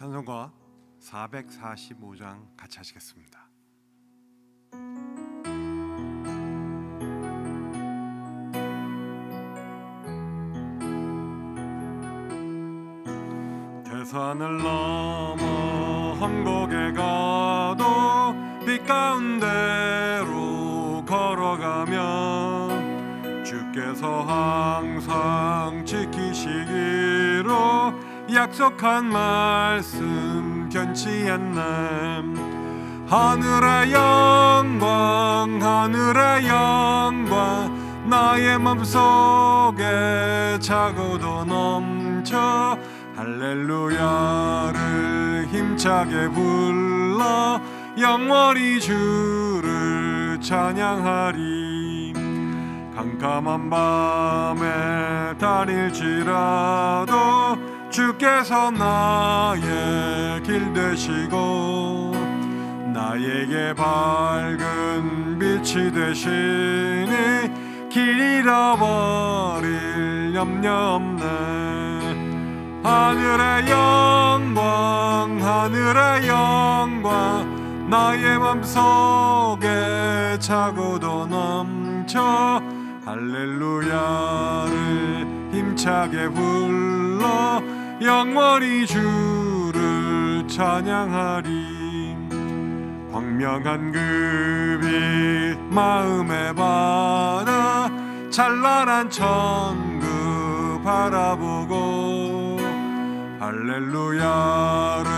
찬송가 445장 같이 하시겠습니다. 대산을 넘어 험곡에 가도 빛 가운데로 걸어가면 주께서 항상 지키시기로 약속한 말씀 변치 않네. 하늘의 영광 하늘의 영광 나의 맘속에 차고도 넘쳐 할렐루야를 힘차게 불러 영원히 주를 찬양하리. 깜깜한 밤에 다닐지라도 주께서 나의 길 되시고 나에게 밝은 빛이 되시니 길 잃어버릴 염려 없네. 하늘의 영광 하늘의 영광 나의 맘속에 차고도 넘쳐 할렐루야를 힘차게 불러 영원히 주를 찬양하리. 광명한 그 빛 마음에 받아 찬란한 천국 바라보고 할렐루야를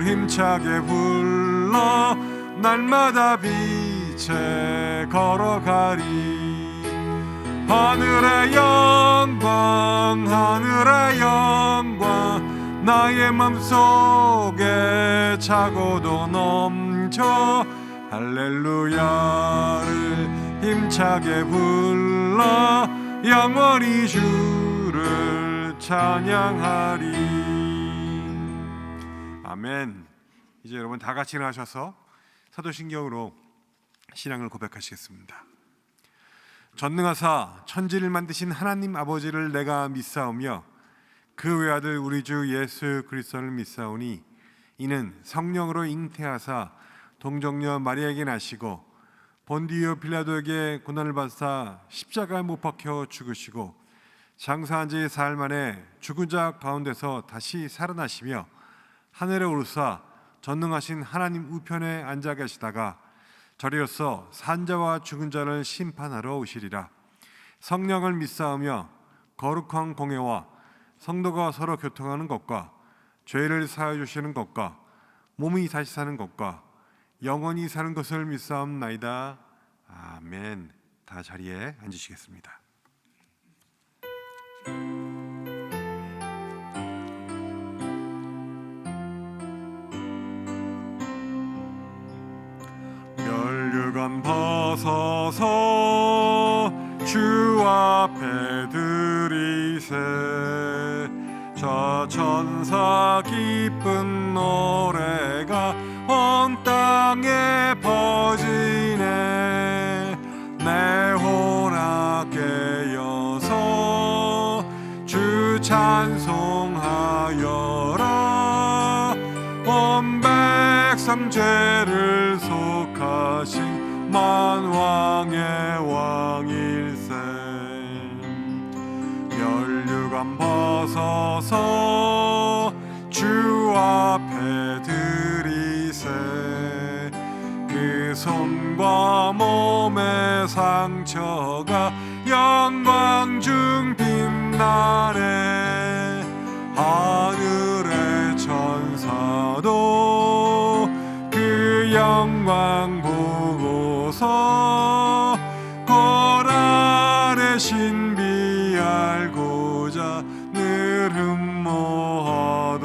힘차게 불러 날마다 빛에 걸어가리. 하늘의 영광 하늘의 영광 나의 맘속에 차고도 넘쳐 할렐루야를 힘차게 불러 영원히 주를 찬양하리. 아멘. 이제 여러분 다 같이 일어나셔서 사도신경으로 신앙을 고백하시겠습니다. 전능하사 천지를 만드신 하나님 아버지를 내가 믿사오며 그 외아들 우리 주 예수 그리스도를 믿사오니 이는 성령으로 잉태하사 동정녀 마리아에게 나시고 본디오 빌라도에게 고난을 받사 십자가에 못 박혀 죽으시고 장사한 지 사흘 만에 죽은 자 가운데서 다시 살아나시며 하늘에 오르사 전능하신 하나님 우편에 앉아 계시다가 저리로서 산자와 죽은 자를 심판하러 오시리라. 성령을 믿사오며 거룩한 공회와 성도가 서로 교통하는 것과 죄를 사하여 주시는 것과 몸이 다시 사는 것과 영원히 사는 것을 믿사옵나이다. 아멘. 다 자리에 앉으시겠습니다. 멸류관 벗어서 주 앞에 들이세 저 천사 기쁜 노래가 온 땅에 퍼지네. 내 혼아 깨어서 주 찬송하여라. 온 백성 죄를 속하신 만왕의 왕일세. 멸류관 벗어서 주 앞에 들이세 그 손과 몸의 상처가 영광 중 빛나네. 하늘의 천사도 그 영광 보고서 고란의 신비 알고자 늘 흠모하도다.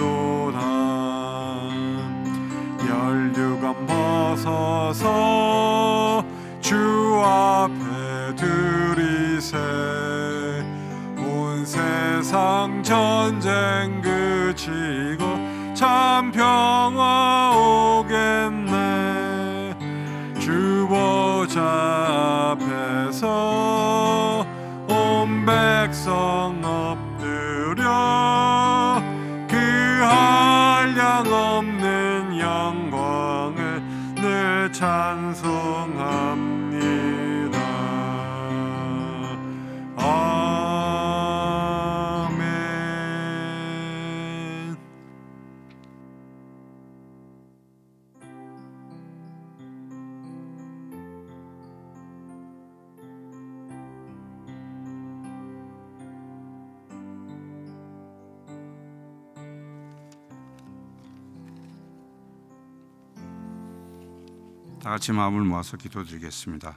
멸류관 벗어서 주 앞에 들이세 온 세상 전쟁 그치고 참 평화 오겠네. 주 보좌 앞에서 온 백성 엎드려 그 한량 다 같이 마음을 모아서 기도드리겠습니다.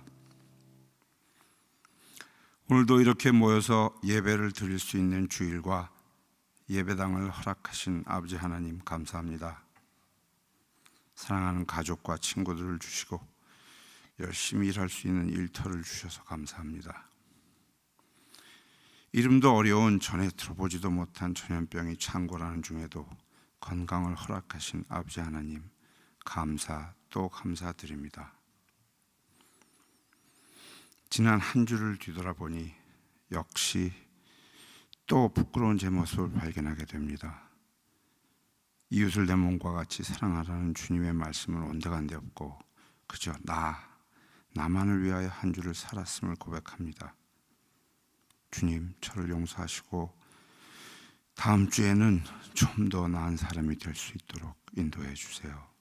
오늘도 이렇게 모여서 예배를 드릴 수 있는 주일과 예배당을 허락하신 아버지 하나님 감사합니다. 사랑하는 가족과 친구들을 주시고 열심히 일할 수 있는 일터를 주셔서 감사합니다. 이름도 어려운 전에 들어보지도 못한 전염병이 창궐하는 중에도 건강을 허락하신 아버지 하나님 감사 또 감사드립니다. 지난 한 주를 뒤돌아보니 역시 또 부끄러운 제 모습을 발견하게 됩니다. 이웃을 내 몸과 같이 사랑하라는 주님의 말씀은 온데간데 없고 그저 나만을 위하여 한 주를 살았음을 고백합니다. 주님, 저를 용서하시고 다음 주에는 좀 더 나은 사람이 될 수 있도록 인도해 주세요.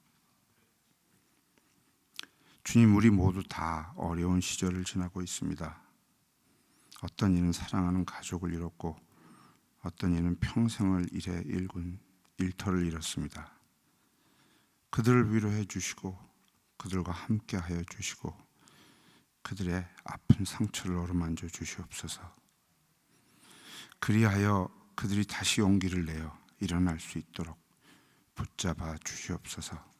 주님, 우리 모두 다 어려운 시절을 지나고 있습니다. 어떤 이는 사랑하는 가족을 잃었고 어떤 이는 평생을 일해 일터를 잃었습니다. 그들을 위로해 주시고 그들과 함께 하여 주시고 그들의 아픈 상처를 어루만져 주시옵소서. 그리하여 그들이 다시 용기를 내어 일어날 수 있도록 붙잡아 주시옵소서.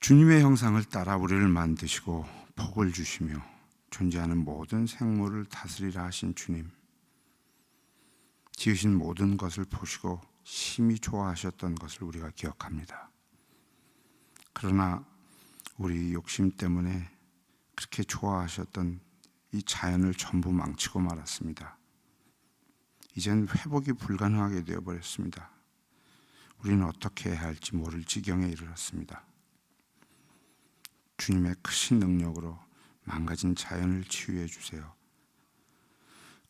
주님의 형상을 따라 우리를 만드시고 복을 주시며 존재하는 모든 생물을 다스리라 하신 주님, 지으신 모든 것을 보시고 심히 좋아하셨던 것을 우리가 기억합니다. 그러나 우리 욕심 때문에 그렇게 좋아하셨던 이 자연을 전부 망치고 말았습니다. 이젠 회복이 불가능하게 되어버렸습니다. 우리는 어떻게 해야 할지 모를 지경에 이르렀습니다. 주님의 크신 능력으로 망가진 자연을 치유해 주세요.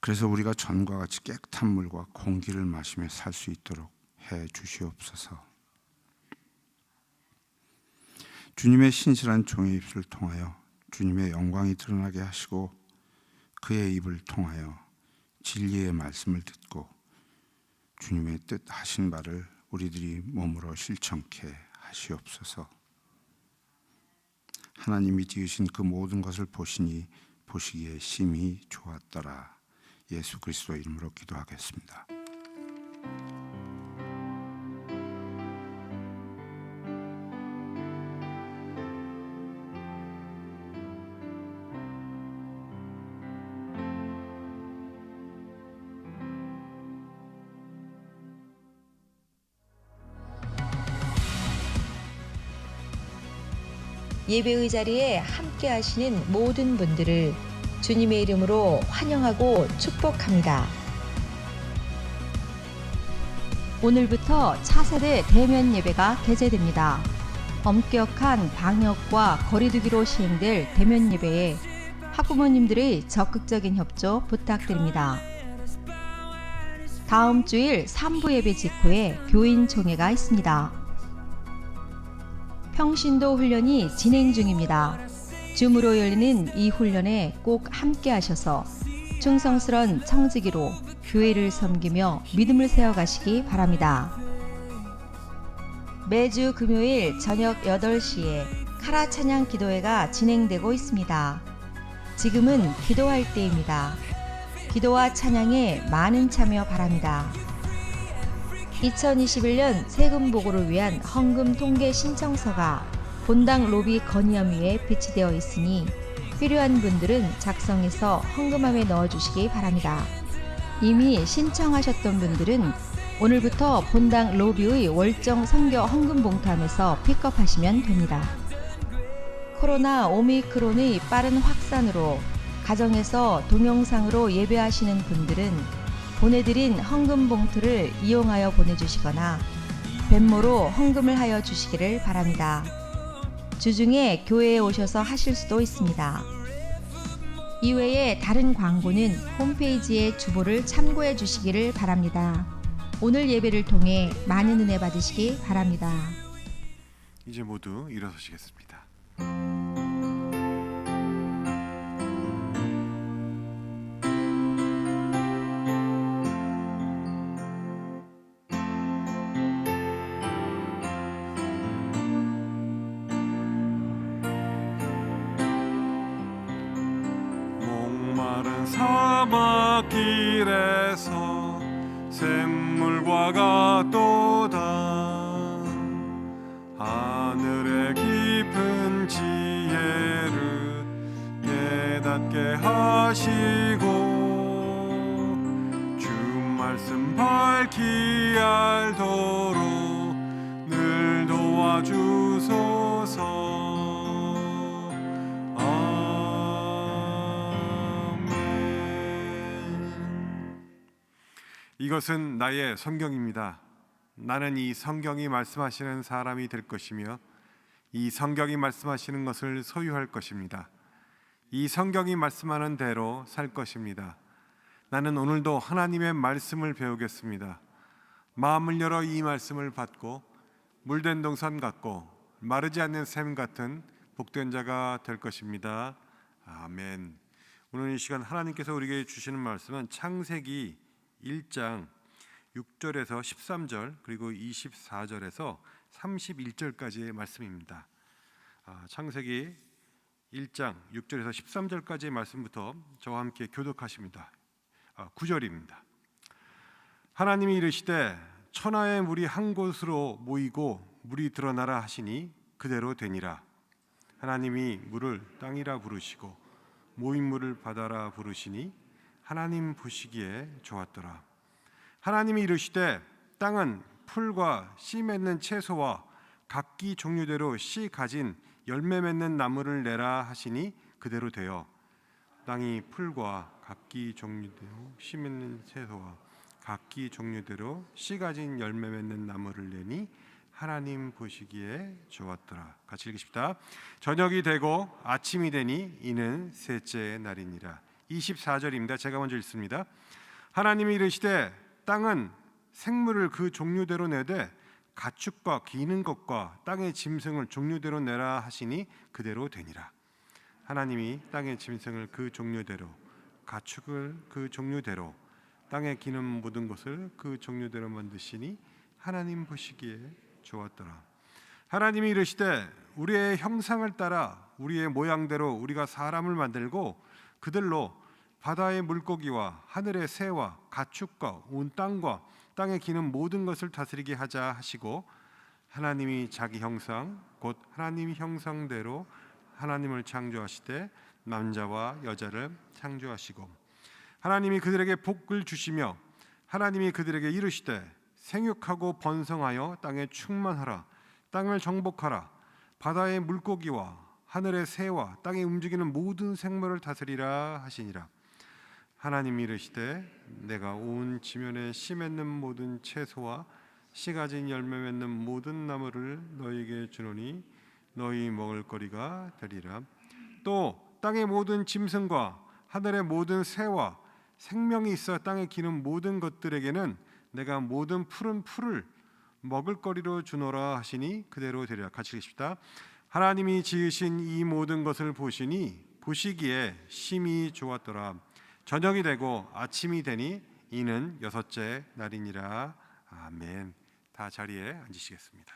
그래서 우리가 전과 같이 깨끗한 물과 공기를 마시며 살 수 있도록 해 주시옵소서. 주님의 신실한 종의 입술을 통하여 주님의 영광이 드러나게 하시고 그의 입을 통하여 진리의 말씀을 듣고 주님의 뜻 하신 바를 우리들이 몸으로 실천케 하시옵소서. 하나님이 지으신 그 모든 것을 보시니 보시기에 심히 좋았더라. 예수 그리스도 이름으로 기도하겠습니다. 예배의 자리에 함께 하시는 모든 분들을 주님의 이름으로 환영하고 축복합니다. 오늘부터 차세대 대면 예배가 개최됩니다. 엄격한 방역과 거리두기로 시행될 대면 예배에 학부모님들의 적극적인 협조 부탁드립니다. 다음 주일 3부 예배 직후에 교인 총회가 있습니다. 평신도 훈련이 진행 중입니다. 줌으로 열리는 이 훈련에 꼭 함께 하셔서 충성스런 청지기로 교회를 섬기며 믿음을 세워가시기 바랍니다. 매주 금요일 저녁 8시에 카라 찬양 기도회가 진행되고 있습니다. 지금은 기도할 때입니다. 기도와 찬양에 많은 참여 바랍니다. 2021년 세금 보고를 위한 헌금 통계 신청서가 본당 로비 건의함 위에 배치되어 있으니 필요한 분들은 작성해서 헌금함에 넣어주시기 바랍니다. 이미 신청하셨던 분들은 오늘부터 본당 로비의 월정 선교 헌금 봉투함에서 픽업하시면 됩니다. 코로나 오미크론의 빠른 확산으로 가정에서 동영상으로 예배하시는 분들은 보내드린 헌금 봉투를 이용하여 보내주시거나 벤모로 헌금을 하여 주시기를 바랍니다. 주중에 교회에 오셔서 하실 수도 있습니다. 이외에 다른 광고는 홈페이지의 주보를 참고해 주시기를 바랍니다. 오늘 예배를 통해 많은 은혜 받으시기 바랍니다. 이제 모두 일어서시겠습니다. 난 사막길에서 샘물과 같도다. 하늘의 깊은 지혜를 깨닫게 하시고 주 말씀 밝히 알도록 늘 도와주소서. 이것은 나의 성경입니다. 나는 이 성경이 말씀하시는 사람이 될 것이며 이 성경이 말씀하시는 것을 소유할 것입니다. 이 성경이 말씀하는 대로 살 것입니다. 나는 오늘도 하나님의 말씀을 배우겠습니다. 마음을 열어 이 말씀을 받고 물된 동산 같고 마르지 않는 샘 같은 복된 자가 될 것입니다. 아멘. 오늘 이 시간 하나님께서 우리에게 주시는 말씀은 창세기 1장 6절에서 13절 그리고 24절에서 31절까지의 말씀입니다. 창세기 1장 6절에서 13절까지의 말씀부터 저와 함께 교독하십니다. 9절입니다. 하나님이 이르시되 천하의 물이 한 곳으로 모이고 물이 드러나라 하시니 그대로 되니라. 하나님이 물을 땅이라 부르시고 모인 물을 바다라 부르시니 하나님 보시기에 좋았더라. 하나님이 이르시되 땅은 풀과 씨 맺는 채소와 각기 종류대로 씨 가진 열매 맺는 나무를 내라 하시니 그대로 되어 땅이 풀과 각기 종류대로 씨 맺는 채소와 각기 종류대로 씨 가진 열매 맺는 나무를 내니 하나님 보시기에 좋았더라. 같이 읽으십시다. 저녁이 되고 아침이 되니 이는 셋째 날이니라. 24절입니다. 제가 먼저 읽습니다. 하나님이 이르시되 땅은 생물을 그 종류대로 내되 가축과 기는 것과 땅의 짐승을 종류대로 내라 하시니 그대로 되니라. 하나님이 땅의 짐승을 그 종류대로 가축을 그 종류대로 땅에 기는 모든 것을 그 종류대로 만드시니 하나님 보시기에 좋았더라. 하나님이 이르시되 우리의 형상을 따라 우리의 모양대로 우리가 사람을 만들고 그들로 바다의 물고기와 하늘의 새와 가축과 온 땅과 땅에 기는 모든 것을 다스리게 하자 하시고 하나님이 자기 형상 곧 하나님 형상대로 하나님을 창조하시되 남자와 여자를 창조하시고 하나님이 그들에게 복을 주시며 하나님이 그들에게 이르시되 생육하고 번성하여 땅에 충만하라. 땅을 정복하라. 바다의 물고기와 하늘의 새와 땅에 움직이는 모든 생물을 다스리라 하시니라. 하나님이 이르시되 내가 온 지면에 씨 맺는 모든 채소와 씨 가진 열매 맺는 모든 나무를 너희에게 주노니 너희 먹을 거리가 되리라. 또 땅의 모든 짐승과 하늘의 모든 새와 생명이 있어 땅에 기는 모든 것들에게는 내가 모든 푸른 풀을 먹을 거리로 주노라 하시니 그대로 되리라. 같이 읽읍시다. 하나님이 지으신 이 모든 것을 보시니 보시기에 심히 좋았더라. 저녁이 되고 아침이 되니 이는 여섯째 날이니라. 아멘. 다 자리에 앉으시겠습니다.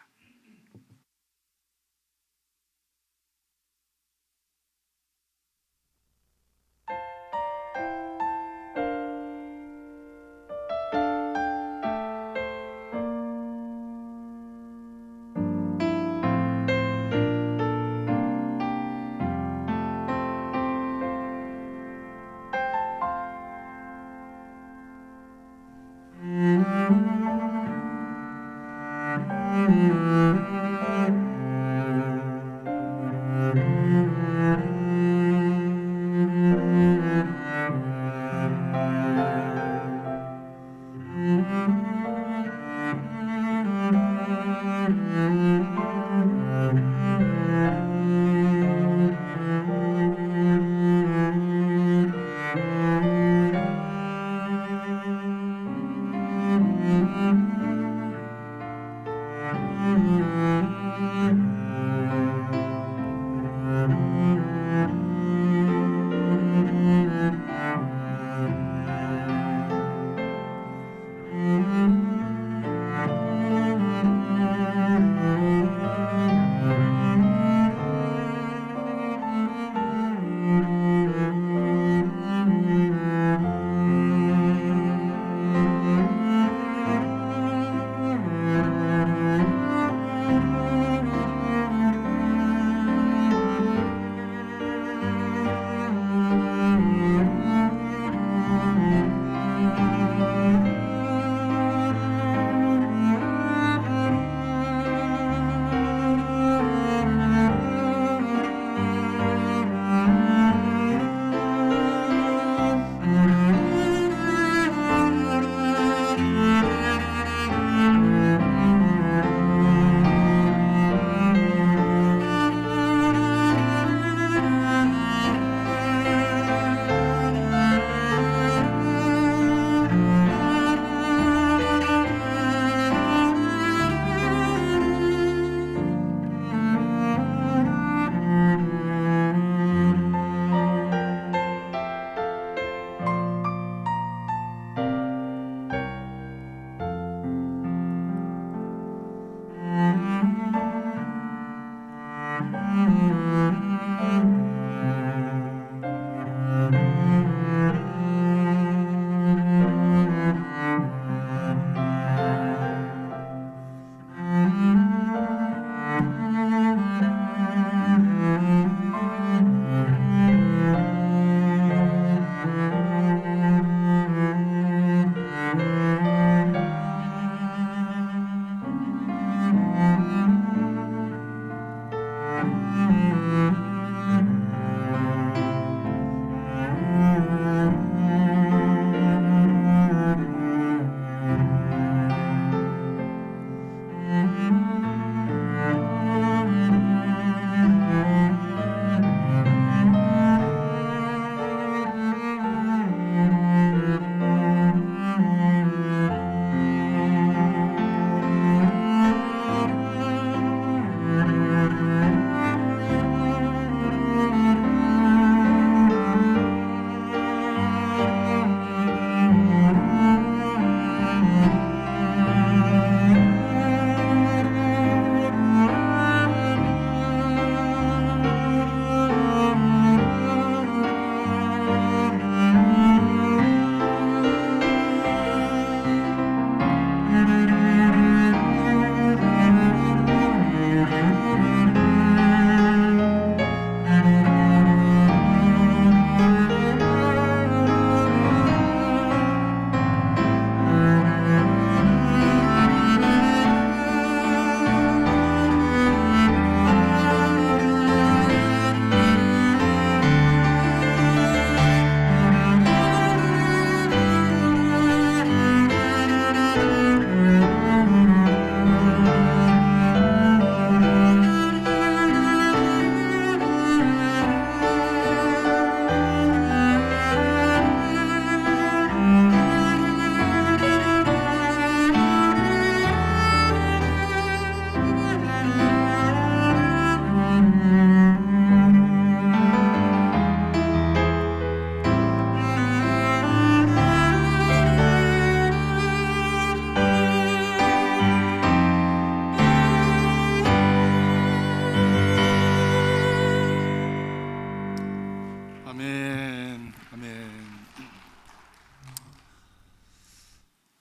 아멘, 아멘.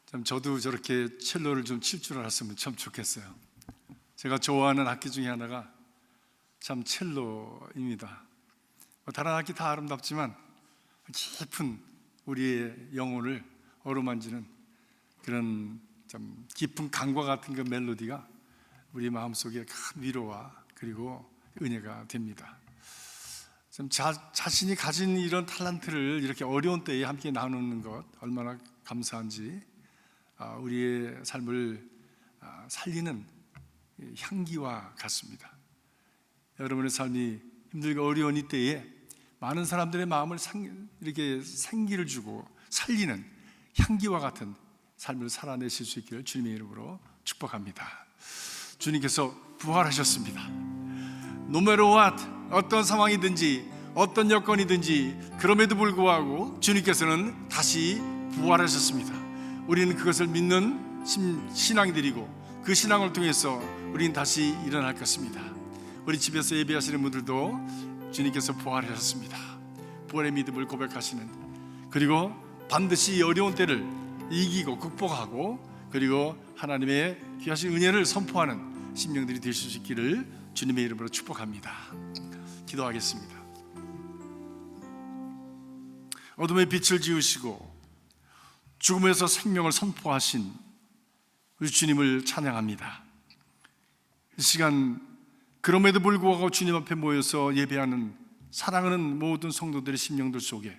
참 저도 저렇게 첼로를 좀 칠 줄 알았으면 참 좋겠어요. 제가 좋아하는 악기 중에 하나가 참 첼로입니다. 다른 악기 다 아름답지만 깊은 우리의 영혼을 어루만지는 그런 참 깊은 강과 같은 그 멜로디가 우리 마음속에 큰 위로와 그리고 은혜가 됩니다. 좀 자신이 가진 이런 탤런트를 이렇게 어려운 때에 함께 나누는 것 얼마나 감사한지, 우리의 삶을 살리는 향기와 같습니다. 여러분의 삶이 힘들고 어려운 이때에 많은 사람들의 마음을 이렇게 생기를 주고 살리는 향기와 같은 삶을 살아내실 수 있기를 주님의 이름으로 축복합니다. 주님께서 부활하셨습니다. No matter what, 어떤 상황이든지 어떤 여건이든지 그럼에도 불구하고 주님께서는 다시 부활하셨습니다. 우리는 그것을 믿는 신앙들이고 그 신앙을 통해서 우리는 다시 일어날 것입니다. 우리 집에서 예배하시는 분들도 주님께서 부활하셨습니다. 부활의 믿음을 고백하시는, 그리고 반드시 어려운 때를 이기고 극복하고 그리고 하나님의 귀하신 은혜를 선포하는 심령들이 되실 수 있기를 주님의 이름으로 축복합니다. 기도하겠습니다. 어둠의 빛을 지으시고 죽음에서 생명을 선포하신 우리 주님을 찬양합니다. 이 시간 그럼에도 불구하고 주님 앞에 모여서 예배하는 사랑하는 모든 성도들의 심령들 속에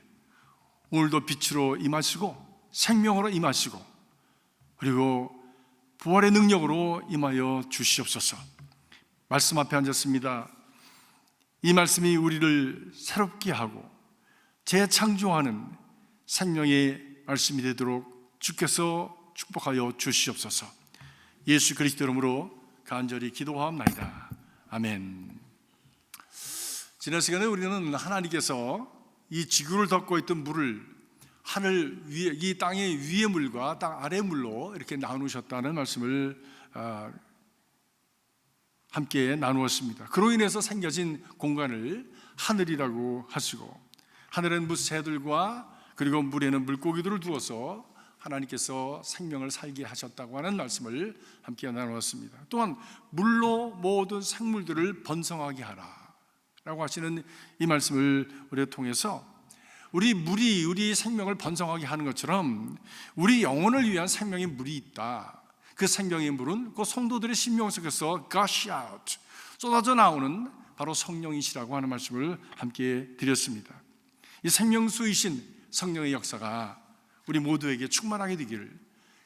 오늘도 빛으로 임하시고 생명으로 임하시고 그리고 부활의 능력으로 임하여 주시옵소서. 말씀 앞에 앉았습니다. 이 말씀이 우리를 새롭게 하고 재창조하는 생명의 말씀이 되도록 주께서 축복하여 주시옵소서. 예수 그리스도 이름으로 간절히 기도하옵나이다. 아멘. 지난 시간에 우리는 하나님께서 이 지구를 덮고 있던 물을 하늘 위에, 이 땅의 위의 물과 땅 아래 물로 이렇게 나누셨다는 말씀을 함께 나누었습니다. 그로 인해서 생겨진 공간을 하늘이라고 하시고, 하늘엔 새들과 그리고 물에는 물고기들을 두어서 하나님께서 생명을 살게 하셨다고 하는 말씀을 함께 나누었습니다. 또한 물로 모든 생물들을 번성하게 하라 라고 하시는 이 말씀을 우리가 통해서 우리 물이 우리 생명을 번성하게 하는 것처럼 우리 영혼을 위한 생명의 물이 있다. 그 생명의 물은 그 성도들의 심령 속에서 gush out, 쏟아져 나오는 바로 성령이시라고 하는 말씀을 함께 드렸습니다. 이 생명수이신 성령의 역사가 우리 모두에게 충만하게 되기를,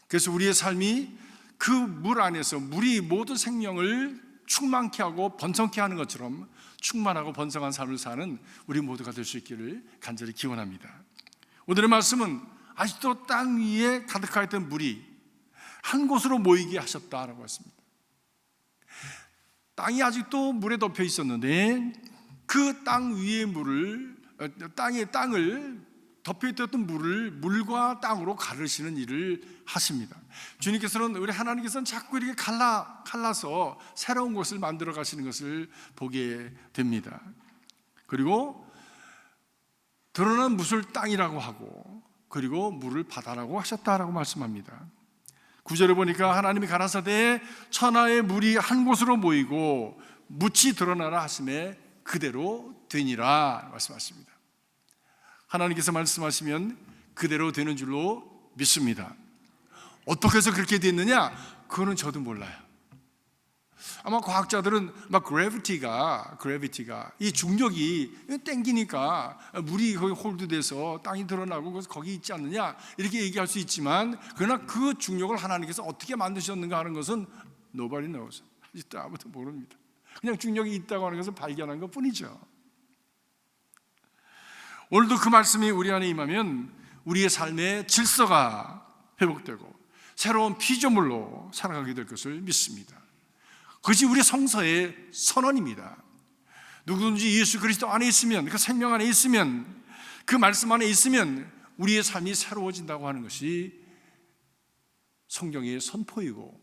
그래서 우리의 삶이 그 물 안에서 물이 모든 생명을 충만케 하고 번성케 하는 것처럼 충만하고 번성한 삶을 사는 우리 모두가 될 수 있기를 간절히 기원합니다. 오늘의 말씀은 아직도 땅 위에 가득하였던 물이 한 곳으로 모이게 하셨다라고 했습니다. 땅이 아직도 물에 덮여 있었는데 그 땅 위의 물을, 땅을 덮여있던 물을 물과 땅으로 가르시는 일을 하십니다. 주님께서는, 우리 하나님께서는 자꾸 이렇게 갈라서 새로운 곳을 만들어 가시는 것을 보게 됩니다. 그리고 드러난 물을 땅이라고 하고 그리고 물을 바다라고 하셨다라고 말씀합니다. 9절에 보니까 하나님이 가라사대 천하의 물이 한 곳으로 모이고 묻이 드러나라 하심에 그대로 되니라 말씀하십니다. 하나님께서 말씀하시면 그대로 되는 줄로 믿습니다. 어떻게 해서 그렇게 됐느냐? 그거는 저도 몰라요. 아마 과학자들은 막 그래비티가 이 중력이 땡기니까 물이 거기 홀드돼서 땅이 드러나고 그래서 거기 있지 않느냐 이렇게 얘기할 수 있지만, 그러나 그 중력을 하나님께서 어떻게 만드셨는가 하는 것은 nobody knows. 아직도 아무도 모릅니다. 그냥 중력이 있다고 하는 것을 발견한 것 뿐이죠. 오늘도 그 말씀이 우리 안에 임하면 우리의 삶의 질서가 회복되고 새로운 피조물로 살아가게 될 것을 믿습니다. 그것이 우리 성서의 선언입니다. 누구든지 예수 그리스도 안에 있으면, 그 생명 안에 있으면, 그 말씀 안에 있으면 우리의 삶이 새로워진다고 하는 것이 성경의 선포이고,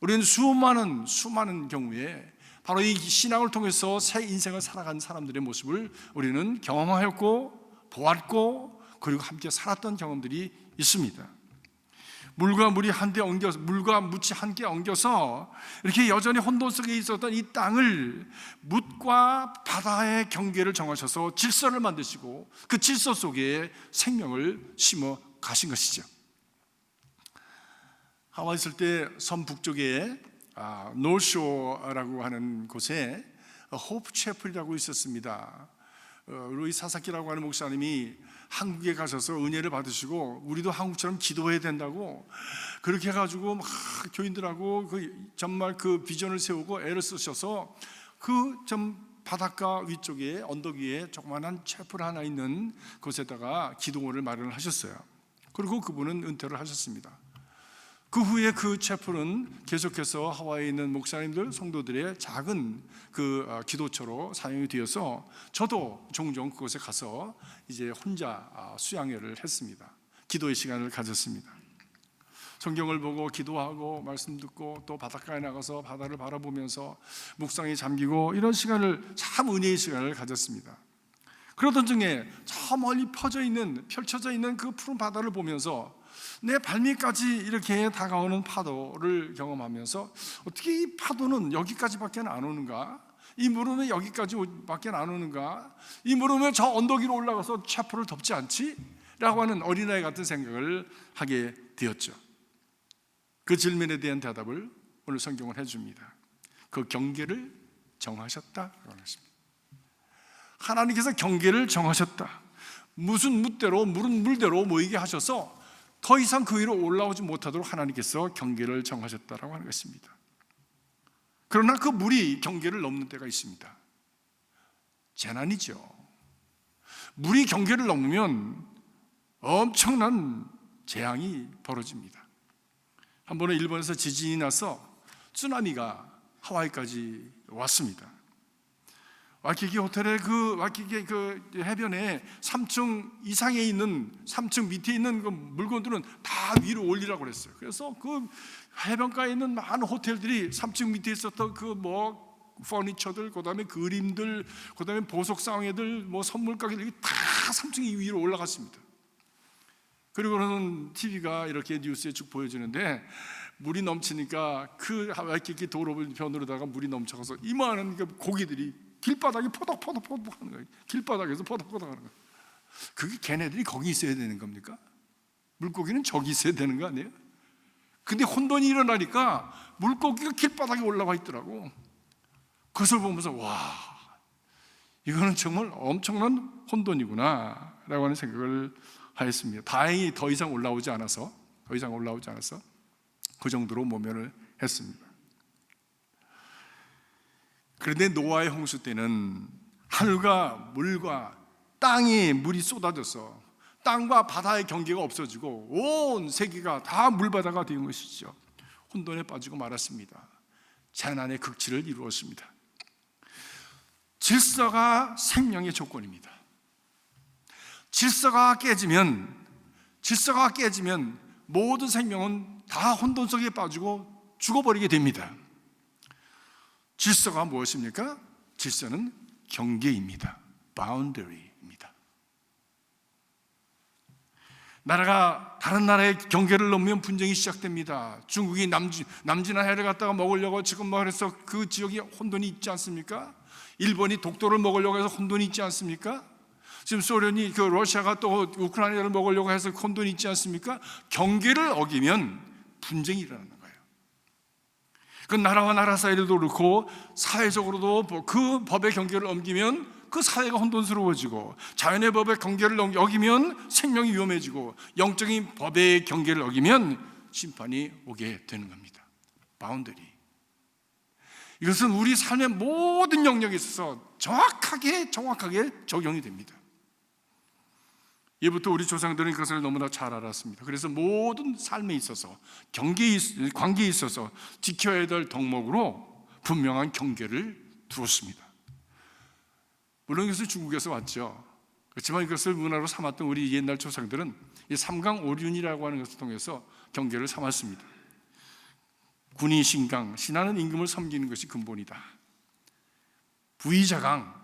우리는 수많은 경우에 바로 이 신앙을 통해서 새 인생을 살아간 사람들의 모습을 우리는 경험하였고 보았고 그리고 함께 살았던 경험들이 있습니다. 물과 물이 한데 엉겨서, 물과 묻이 함께 엉겨서 이렇게 여전히 혼돈 속에 있었던 이 땅을 묻과 바다의 경계를 정하셔서 질서를 만드시고 그 질서 속에 생명을 심어 가신 것이죠. 하와이 있을 때 섬 북쪽에 노쇼라고 하는 곳에 호프 채플이라고 있었습니다. 루이 사사키라고 하는 목사님이 한국에 가셔서 은혜를 받으시고 우리도 한국처럼 기도해야 된다고 그렇게 해가지고 막 교인들하고 정말 그 비전을 세우고 애를 쓰셔서 그 좀 바닷가 위쪽에 언덕 위에 조그만한 채플 하나 있는 곳에다가 기도원을 마련을 하셨어요. 그리고 그분은 은퇴를 하셨습니다. 그 후에 그 채플은 계속해서 하와이에 있는 목사님들, 성도들의 작은 그 기도처로 사용이 되어서 저도 종종 그곳에 가서 이제 혼자 수양회를 했습니다. 기도의 시간을 가졌습니다. 성경을 보고 기도하고 말씀 듣고 또 바닷가에 나가서 바다를 바라보면서 묵상에 잠기고 이런 시간을 참 은혜의 시간을 가졌습니다. 그러던 중에 저 멀리 펼쳐져 있는 그 푸른 바다를 보면서 내 발밑까지 이렇게 다가오는 파도를 경험하면서 어떻게 이 파도는 여기까지밖에 안 오는가? 이 물은 왜 여기까지밖에 안 오는가? 이 물은 왜 저 언덕 위로 올라가서 채플을 덮지 않지? 라고 하는 어린아이 같은 생각을 하게 되었죠. 그 질문에 대한 대답을 오늘 성경은 해줍니다. 그 경계를 정하셨다라고 하십니다. 하나님께서 경계를 정하셨다. 무슨 묻대로 물은 물대로 모이게 하셔서 더 이상 그 위로 올라오지 못하도록 하나님께서 경계를 정하셨다라고 하는 것입니다. 그러나 그 물이 경계를 넘는 때가 있습니다. 재난이죠. 물이 경계를 넘으면 엄청난 재앙이 벌어집니다. 한 번은 일본에서 지진이 나서 쓰나미가 하와이까지 왔습니다. 와이키키 호텔의 와이키키 해변에 3층 이상에 있는 3층 밑에 있는 그 물건들은 다 위로 올리라고 그랬어요. 그래서 그 해변가에 있는 많은 호텔들이 3층 밑에 있었던 퍼니처들, 그다음에 그림들, 그다음에 보석 상회들, 선물 가게들이 다 3층 위로 올라갔습니다. 그리고는 TV가 이렇게 뉴스에 쭉 보여주는데 물이 넘치니까 그 와이키키 도로변으로다가 물이 넘쳐가서 이만한 고기들이 길바닥에 포덕포덕 하는 거예요. 길바닥에서 포덕포덕 하는 거예요. 그게 걔네들이 거기 있어야 되는 겁니까? 물고기는 저기 있어야 되는 거 아니에요? 근데 혼돈이 일어나니까 물고기가 길바닥에 올라와 있더라고. 그것을 보면서 와, 이거는 정말 엄청난 혼돈이구나 라고 하는 생각을 하였습니다. 다행히 더 이상 올라오지 않아서 그 정도로 모면을 했습니다. 그런데 노아의 홍수 때는 하늘과 물과 땅에 물이 쏟아져서 땅과 바다의 경계가 없어지고 온 세계가 다 물바다가 된 것이죠. 혼돈에 빠지고 말았습니다. 재난의 극치를 이루었습니다. 질서가 생명의 조건입니다. 질서가 깨지면 모든 생명은 다 혼돈 속에 빠지고 죽어버리게 됩니다. 질서가 무엇입니까? 질서는 경계입니다. boundary입니다. 나라가 다른 나라의 경계를 넘으면 분쟁이 시작됩니다. 중국이 남진한 해를 갖다가 먹으려고 지금 말해서 그 지역에 혼돈이 있지 않습니까? 일본이 독도를 먹으려고 해서 혼돈이 있지 않습니까? 지금 소련이 러시아가 또 우크라이나를 먹으려고 해서 혼돈이 있지 않습니까? 경계를 어기면 분쟁이 일어나는 거예요. 그 나라와 나라 사이에도 그렇고 사회적으로도 그 법의 경계를 넘기면 그 사회가 혼돈스러워지고 자연의 법의 경계를 어기면 생명이 위험해지고 영적인 법의 경계를 어기면 심판이 오게 되는 겁니다. 바운더리. 이것은 우리 삶의 모든 영역에 있어서 정확하게 적용이 됩니다. 예부터 우리 조상들은 그것을 너무나 잘 알았습니다. 그래서 모든 삶에 있어서 관계에 있어서 지켜야 될 덕목으로 분명한 경계를 두었습니다. 물론 이것은 중국에서 왔죠. 그렇지만 이것을 문화로 삼았던 우리 옛날 조상들은 이 삼강오륜이라고 하는 것을 통해서 경계를 삼았습니다. 군이 신강, 신하는 임금을 섬기는 것이 근본이다. 부의자강,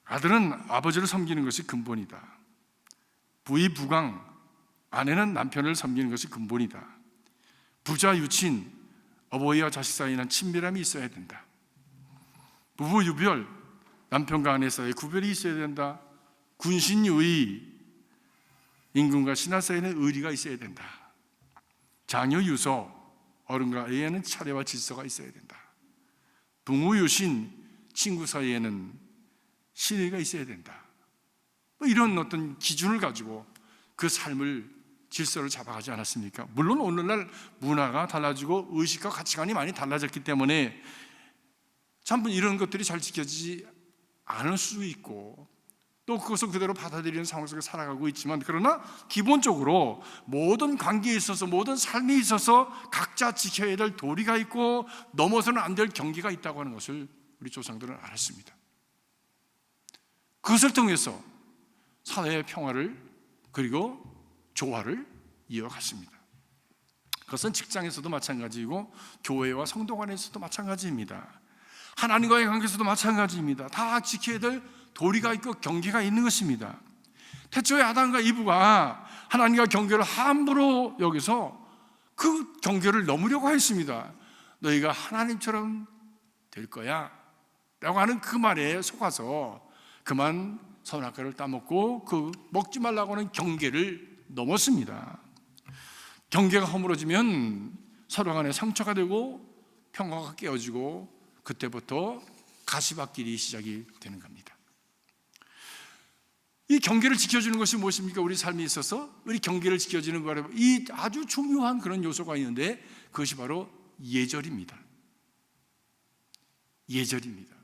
아들은 아버지를 섬기는 것이 근본이다. 부의부강, 아내는 남편을 섬기는 것이 근본이다. 부자 유친, 어버이와 자식 사이에는 친밀함이 있어야 된다. 부부 유별, 남편과 아내 사이에 구별이 있어야 된다. 군신유의, 임금과 신하 사이에는 의리가 있어야 된다. 자녀 유서, 어른과 아이에는 차례와 질서가 있어야 된다. 부모 유신, 친구 사이에는 신의가 있어야 된다. 이런 어떤 기준을 가지고 그 삶을 질서를 잡아가지 않았습니까? 물론 오늘날 문화가 달라지고 의식과 가치관이 많이 달라졌기 때문에 참 이런 것들이 잘 지켜지지 않을 수 있고 또 그것을 그대로 받아들이는 상황 속에 살아가고 있지만, 그러나 기본적으로 모든 관계에 있어서, 모든 삶에 있어서 각자 지켜야 될 도리가 있고 넘어서는 안 될 경계가 있다고 하는 것을 우리 조상들은 알았습니다. 그것을 통해서 사회의 평화를 그리고 조화를 이어갔습니다. 그것은 직장에서도 마찬가지이고 교회와 성도 간에서도 마찬가지입니다. 하나님과의 관계에서도 마찬가지입니다. 다 지켜야 될 도리가 있고 경계가 있는 것입니다. 태초에 아담과 이브가 하나님과 경계를 함부로 여기서 그 경계를 넘으려고 했습니다. 너희가 하나님처럼 될 거야 라고 하는 그 말에 속아서 그만 선악과를 따먹고 그 먹지 말라고 하는 경계를 넘었습니다. 경계가 허물어지면 서로 간에 상처가 되고 평화가 깨어지고 그때부터 가시밭길이 시작이 되는 겁니다. 이 경계를 지켜주는 것이 무엇입니까? 우리 삶에 있어서 우리 경계를 지켜주는 바로 이 아주 중요한 그런 요소가 있는데 그것이 바로 예절입니다. 예절입니다.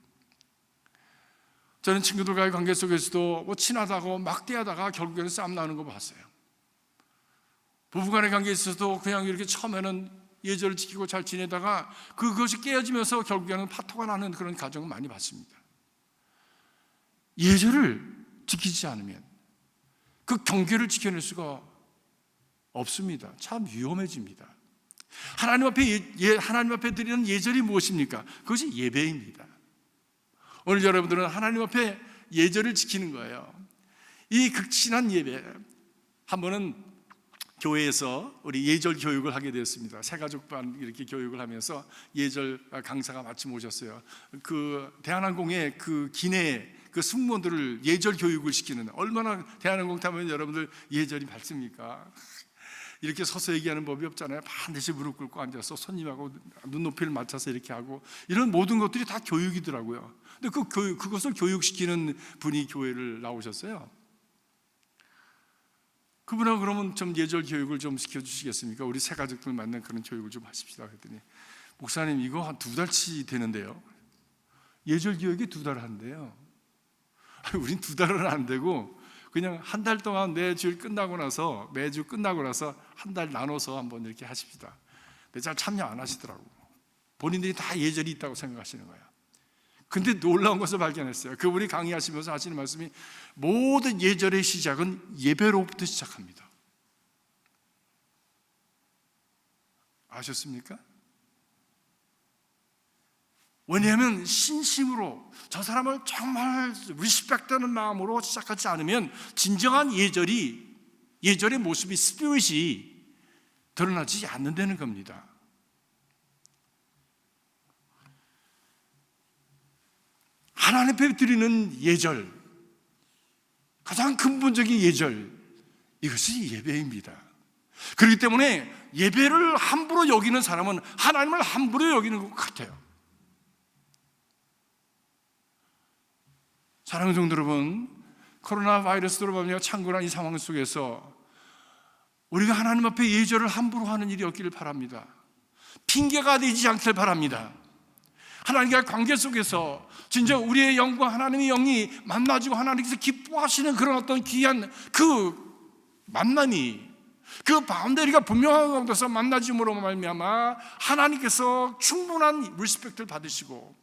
저는 친구들과의 관계 속에서도 친하다고 막대하다가 결국에는 싸움 나는 거 봤어요. 부부간의 관계에 있어서도 그냥 이렇게 처음에는 예절을 지키고 잘 지내다가 그것이 깨어지면서 결국에는 파토가 나는 그런 가정을 많이 봤습니다. 예절을 지키지 않으면 그 경계를 지켜낼 수가 없습니다. 참 위험해집니다. 하나님 앞에 드리는 예절이 무엇입니까? 그것이 예배입니다. 오늘 여러분들은 하나님 앞에 예절을 지키는 거예요. 이 극진한 예배, 한 번은 교회에서 우리 예절 교육을 하게 되었습니다. 새가족반 이렇게 교육을 하면서 예절 강사가 마침 오셨어요. 그 대한항공의 그 기내 그 승무원들을 예절 교육을 시키는, 얼마나 대한항공 타면 여러분들 예절이 밝습니까? 이렇게 서서 얘기하는 법이 없잖아요. 반드시 무릎 꿇고 앉아서 손님하고 눈높이를 맞춰서 이렇게 하고, 이런 모든 것들이 다 교육이더라고요. 근데 그것을 교육시키는 분이 교회를 나오셨어요. 그분하고 그러면 좀 예절 교육을 좀 시켜주시겠습니까? 우리 새 가족들 만난 그런 교육을 좀 하십시다. 그랬더니 목사님 이거 한 2달치 되는데요. 예절 교육이 2달 한대요. 우린 2달은 안 되고 그냥 한 달 동안 매주 끝나고 나서 한 달 나눠서 한번 이렇게 하십시다. 근데 잘 참여 안 하시더라고. 본인들이 다 예절이 있다고 생각하시는 거예요. 근데 놀라운 것을 발견했어요. 그분이 강의하시면서 하시는 말씀이 모든 예절의 시작은 예배로부터 시작합니다. 아셨습니까? 왜냐하면 신심으로 저 사람을 정말 리스펙트하는 마음으로 시작하지 않으면 진정한 예절의 모습이, 스피릿이 드러나지 않는다는 겁니다. 하나님 앞에 드리는 예절, 가장 근본적인 예절, 이것이 예배입니다. 그렇기 때문에 예배를 함부로 여기는 사람은 하나님을 함부로 여기는 것 같아요. 사랑하는 성도 여러분, 코로나 바이러스로 말미암아 창궐한 이 상황 속에서 우리가 하나님 앞에 예절을 함부로 하는 일이 없기를 바랍니다. 핑계가 되지 않길 바랍니다. 하나님과의 관계 속에서 진짜 우리의 영과 하나님의 영이 만나지고 하나님께서 기뻐하시는 그런 어떤 귀한 그 만남이, 그 바운더리가 분명한 가운데서 만나짐으로 말미암아 하나님께서 충분한 리스펙트를 받으시고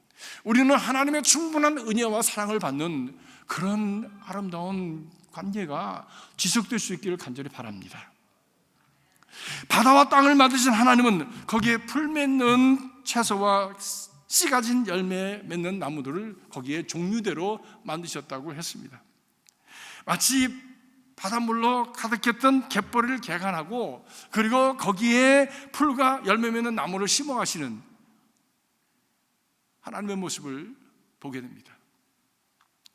우리는 하나님의 충분한 은혜와 사랑을 받는 그런 아름다운 관계가 지속될 수 있기를 간절히 바랍니다. 바다와 땅을 만드신 하나님은 거기에 풀 맺는 채소와 씨 가진 열매 맺는 나무들을 거기에 종류대로 만드셨다고 했습니다. 마치 바닷물로 가득했던 갯벌을 개간하고 그리고 거기에 풀과 열매 맺는 나무를 심어 가시는 하나님의 모습을 보게 됩니다.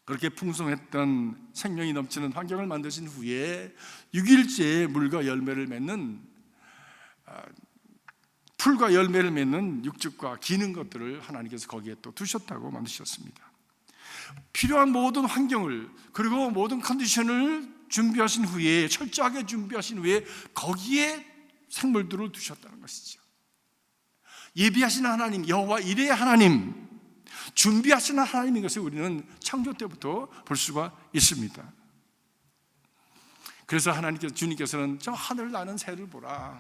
그렇게 풍성했던 생명이 넘치는 환경을 만드신 후에 6일째에 물과 열매를 맺는 풀과 열매를 맺는 육즙과 기는 것들을 하나님께서 거기에 또 두셨다고 만드셨습니다. 필요한 모든 환경을 그리고 모든 컨디션을 준비하신 후에 철저하게 준비하신 후에 거기에 생물들을 두셨다는 것이죠. 예비하시는 하나님, 여호와 이레의 하나님, 준비하시는 하나님인 것을 우리는 창조 때부터 볼 수가 있습니다. 그래서 주님께서는 저 하늘 나는 새를 보라,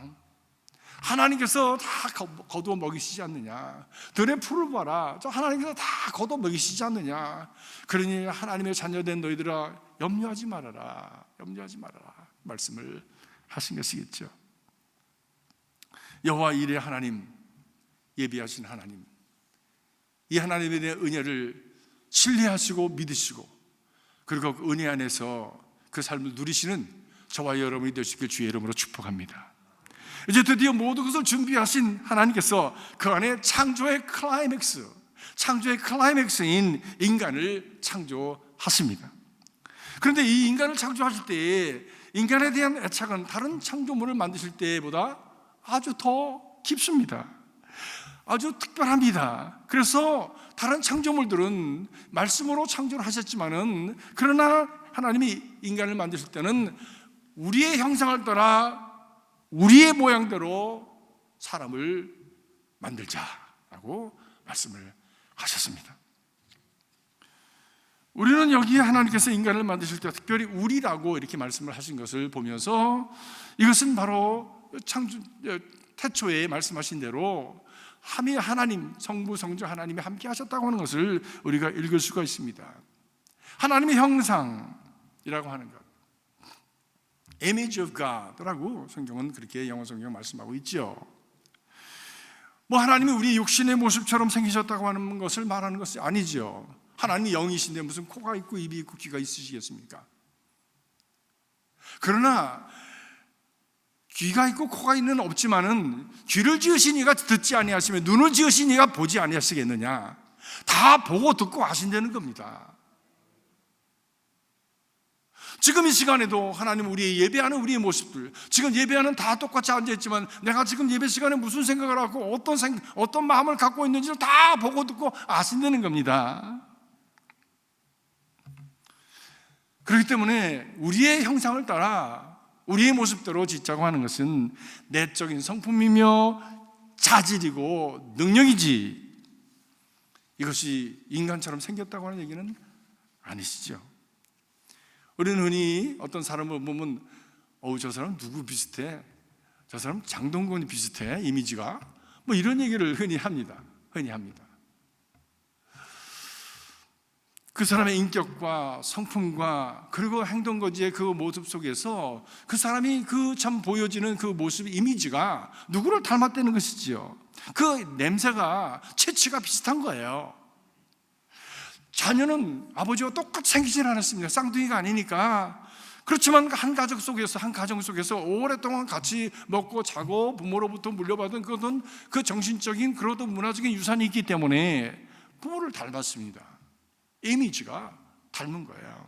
하나님께서 다 거두어 먹이시지 않느냐, 들의 풀을 봐라, 저 하나님께서 다 거두어 먹이시지 않느냐, 그러니 하나님의 자녀된 너희들아 염려하지 말아라, 염려하지 말아라 말씀을 하신 것이겠죠. 여호와 이레 하나님, 예비하신 하나님, 이 하나님에 대한 은혜를 신뢰하시고 믿으시고 그리고 그 은혜 안에서 그 삶을 누리시는 저와 여러분이 되시길 주의 이름으로 축복합니다. 이제 드디어 모든 것을 준비하신 하나님께서 그 안에 창조의 클라이맥스인 인간을 창조하십니다. 그런데 이 인간을 창조하실 때 인간에 대한 애착은 다른 창조물을 만드실 때보다 아주 더 깊습니다. 아주 특별합니다. 그래서 다른 창조물들은 말씀으로 창조를 하셨지만은 그러나 하나님이 인간을 만드실 때는 우리의 형상을 따라 우리의 모양대로 사람을 만들자라고 말씀을 하셨습니다. 우리는 여기에 하나님께서 인간을 만드실 때 특별히 우리라고 이렇게 말씀을 하신 것을 보면서 이것은 바로 태초에 말씀하신 대로 하나님, 성부, 성자 하나님이 함께 하셨다고 하는 것을 우리가 읽을 수가 있습니다. 하나님의 형상이라고 하는 것, Image of God라고 성경은 그렇게 영어 성경 말씀하고 있죠. 뭐 하나님이 우리 육신의 모습처럼 생기셨다고 하는 것을 말하는 것이 아니죠. 하나님이 영이신데 무슨 코가 있고 입이 있고 귀가 있으시겠습니까? 그러나 귀가 있고 코가 있는 없지만은 귀를 지으신 이가 듣지 아니하시며 눈을 지으신 이가 보지 아니하시겠느냐? 다 보고 듣고 아신다는 겁니다. 지금 이 시간에도 하나님 우리 예배하는 우리의 모습들, 지금 예배하는 다 똑같이 앉아있지만 내가 지금 예배 시간에 무슨 생각을 하고 어떤 마음을 갖고 있는지를 다 보고 듣고 아신다는 겁니다. 그렇기 때문에 우리의 형상을 따라 우리의 모습대로 짓자고 하는 것은 내적인 성품이며 자질이고 능력이지 이것이 인간처럼 생겼다고 하는 얘기는 아니시죠. 우리는 흔히 어떤 사람을 보면 저 사람 누구 비슷해? 저 사람 장동건이 비슷해? 이미지가? 뭐 이런 얘기를 흔히 합니다. 그 사람의 인격과 성품과 그리고 행동거지의 그 모습 속에서 그 사람이 그 참 보여지는 그 모습 이미지가 누구를 닮았다는 것이지요. 그 냄새가 체취가 비슷한 거예요. 자녀는 아버지와 똑같이 생기질 않았습니다. 쌍둥이가 아니니까. 그렇지만 한 가정 속에서 오랫동안 같이 먹고 자고 부모로부터 물려받은 그런 그 정신적인 그런 문화적인 유산이 있기 때문에 부모를 닮았습니다. 이미지가 닮은 거예요.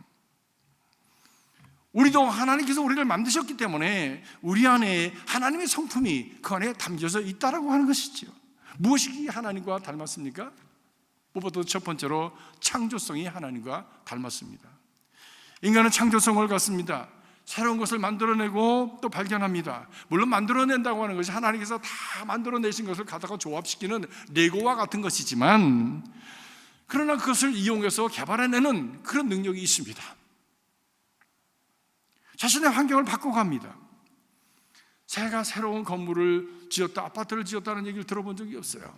우리도 하나님께서 우리를 만드셨기 때문에 우리 안에 하나님의 성품이 그 안에 담겨져 있다라고 하는 것이죠. 무엇이 하나님과 닮았습니까? 무엇보다 첫 번째로 창조성이 하나님과 닮았습니다. 인간은 창조성을 갖습니다. 새로운 것을 만들어내고 또 발견합니다. 물론 만들어낸다고 하는 것이 하나님께서 다 만들어내신 것을 갖다가 조합시키는 레고와 같은 것이지만 그러나 그것을 이용해서 개발해내는 그런 능력이 있습니다. 자신의 환경을 바꿔갑니다. 새가 새로운 건물을 지었다, 아파트를 지었다는 얘기를 들어본 적이 없어요.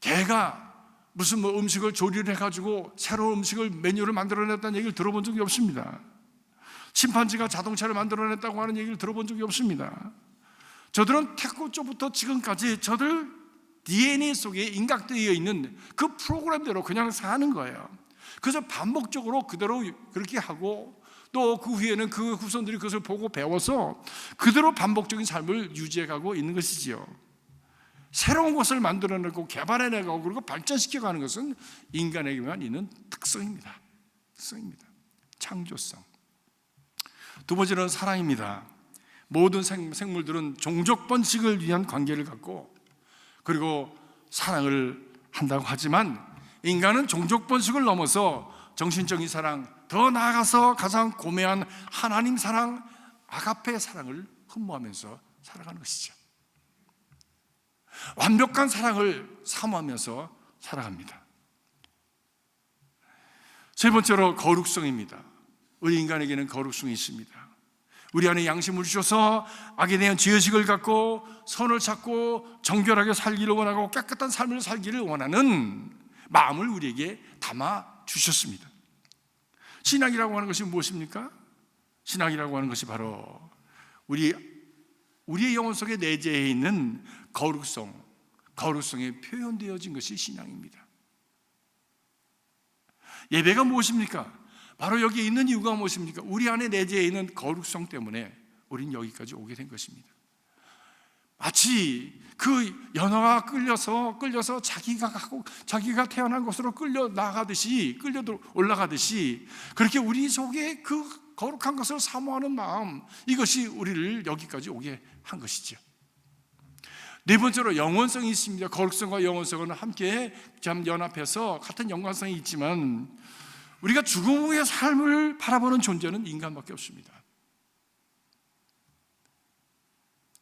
개가 무슨 음식을 조리를 해가지고 새로운 음식을 메뉴를 만들어냈다는 얘기를 들어본 적이 없습니다. 침판지가 자동차를 만들어냈다고 하는 얘기를 들어본 적이 없습니다. 저들은 태초부터 지금까지 저들 DNA 속에 인각되어 있는 그 프로그램대로 그냥 사는 거예요. 그래서 반복적으로 그대로 그렇게 하고 또 그 후에는 그 후손들이 그것을 보고 배워서 그대로 반복적인 삶을 유지해가고 있는 것이지요. 새로운 것을 만들어내고 개발해내고 그리고 발전시켜가는 것은 인간에게만 있는 특성입니다. 창조성. 두 번째는 사랑입니다. 모든 생물들은 종족 번식을 위한 관계를 갖고 그리고 사랑을 한다고 하지만 인간은 종족 번식을 넘어서 정신적인 사랑, 더 나아가서 가장 고매한 하나님 사랑, 아가페 사랑을 흠모하면서 살아가는 것이죠. 완벽한 사랑을 사모하면서 살아갑니다. 세 번째로 거룩성입니다. 우리 인간에게는 거룩성이 있습니다. 우리 안에 양심을 주셔서 악에 대한 죄의식을 갖고 선을 찾고 정결하게 살기를 원하고 깨끗한 삶을 살기를 원하는 마음을 우리에게 담아 주셨습니다. 신앙이라고 하는 것이 무엇입니까? 신앙이라고 하는 것이 바로 우리의 영혼 속에 내재해 있는 거룩성에 표현되어진 것이 신앙입니다. 예배가 무엇입니까? 바로 여기 있는 이유가 무엇입니까? 우리 안에 내재해 있는 거룩성 때문에 우리는 여기까지 오게 된 것입니다. 마치 그 연어가 끌려서 자기가 태어난 곳으로 끌려 나가듯이 올라가듯이 그렇게 우리 속에 그 거룩한 것을 사모하는 마음, 이것이 우리를 여기까지 오게 한 것이죠. 네 번째로 영원성이 있습니다. 거룩성과 영원성은 함께 참 연합해서 같은 연관성이 있지만 우리가 죽음 후의 삶을 바라보는 존재는 인간밖에 없습니다.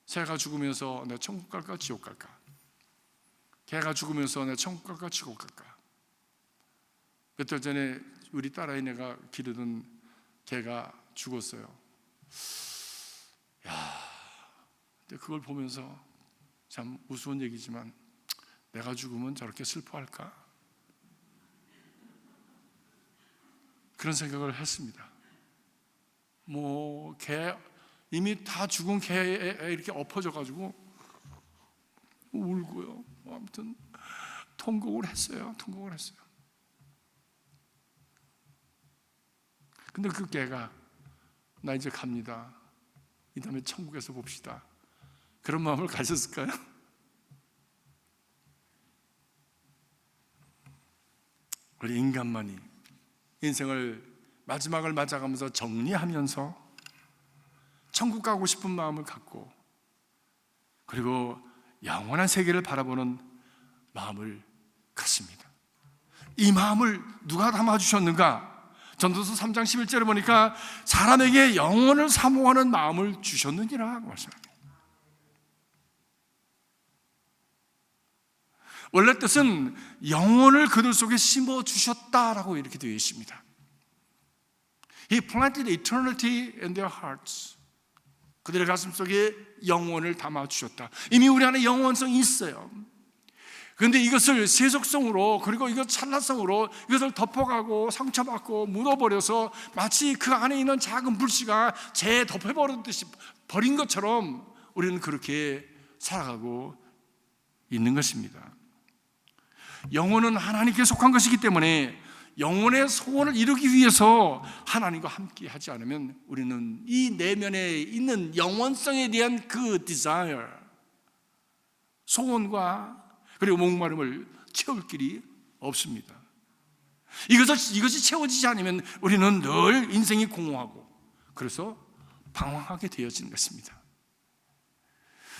새가 죽으면서 내가 천국 갈까 지옥 갈까? 개가 죽으면서 내가 천국 갈까 지옥 갈까? 몇 달 전에 우리 딸아이네가 기르던 개가 죽었어요. 근데 그걸 보면서 참 우스운 얘기지만 내가 죽으면 저렇게 슬퍼할까? 그런 생각을 했습니다. 이미 다 죽은 개에 이렇게 엎어져가지고 울고요. 아무튼 통곡을 했어요. 근데 그 개가 나 이제 갑니다. 이 다음에 천국에서 봅시다. 그런 마음을 가졌을까요? 우리 인간만이 인생을 마지막을 맞아가면서 정리하면서 천국 가고 싶은 마음을 갖고 그리고 영원한 세계를 바라보는 마음을 갖습니다. 이 마음을 누가 담아주셨는가? 전도서 3장 11절에 보니까 사람에게 영원을 사모하는 마음을 주셨느니라 말씀합니다. 원래 뜻은 영혼을 그들 속에 심어주셨다라고 이렇게 되어 있습니다. He planted eternity in their hearts. 그들의 가슴 속에 영혼을 담아주셨다. 이미 우리 안에 영원성이 있어요. 그런데 이것을 세속성으로 그리고 이것 찰나성으로 이것을 덮어가고 상처받고 묻어버려서 마치 그 안에 있는 작은 불씨가 재에 덮여버렸듯이 버린 것처럼 우리는 그렇게 살아가고 있는 것입니다. 영혼은 하나님께 속한 것이기 때문에 영혼의 소원을 이루기 위해서 하나님과 함께 하지 않으면 우리는 이 내면에 있는 영원성에 대한 그 desire, 소원과 그리고 목마름을 채울 길이 없습니다. 이것이 채워지지 않으면 우리는 늘 인생이 공허하고 그래서 방황하게 되어지는 것입니다.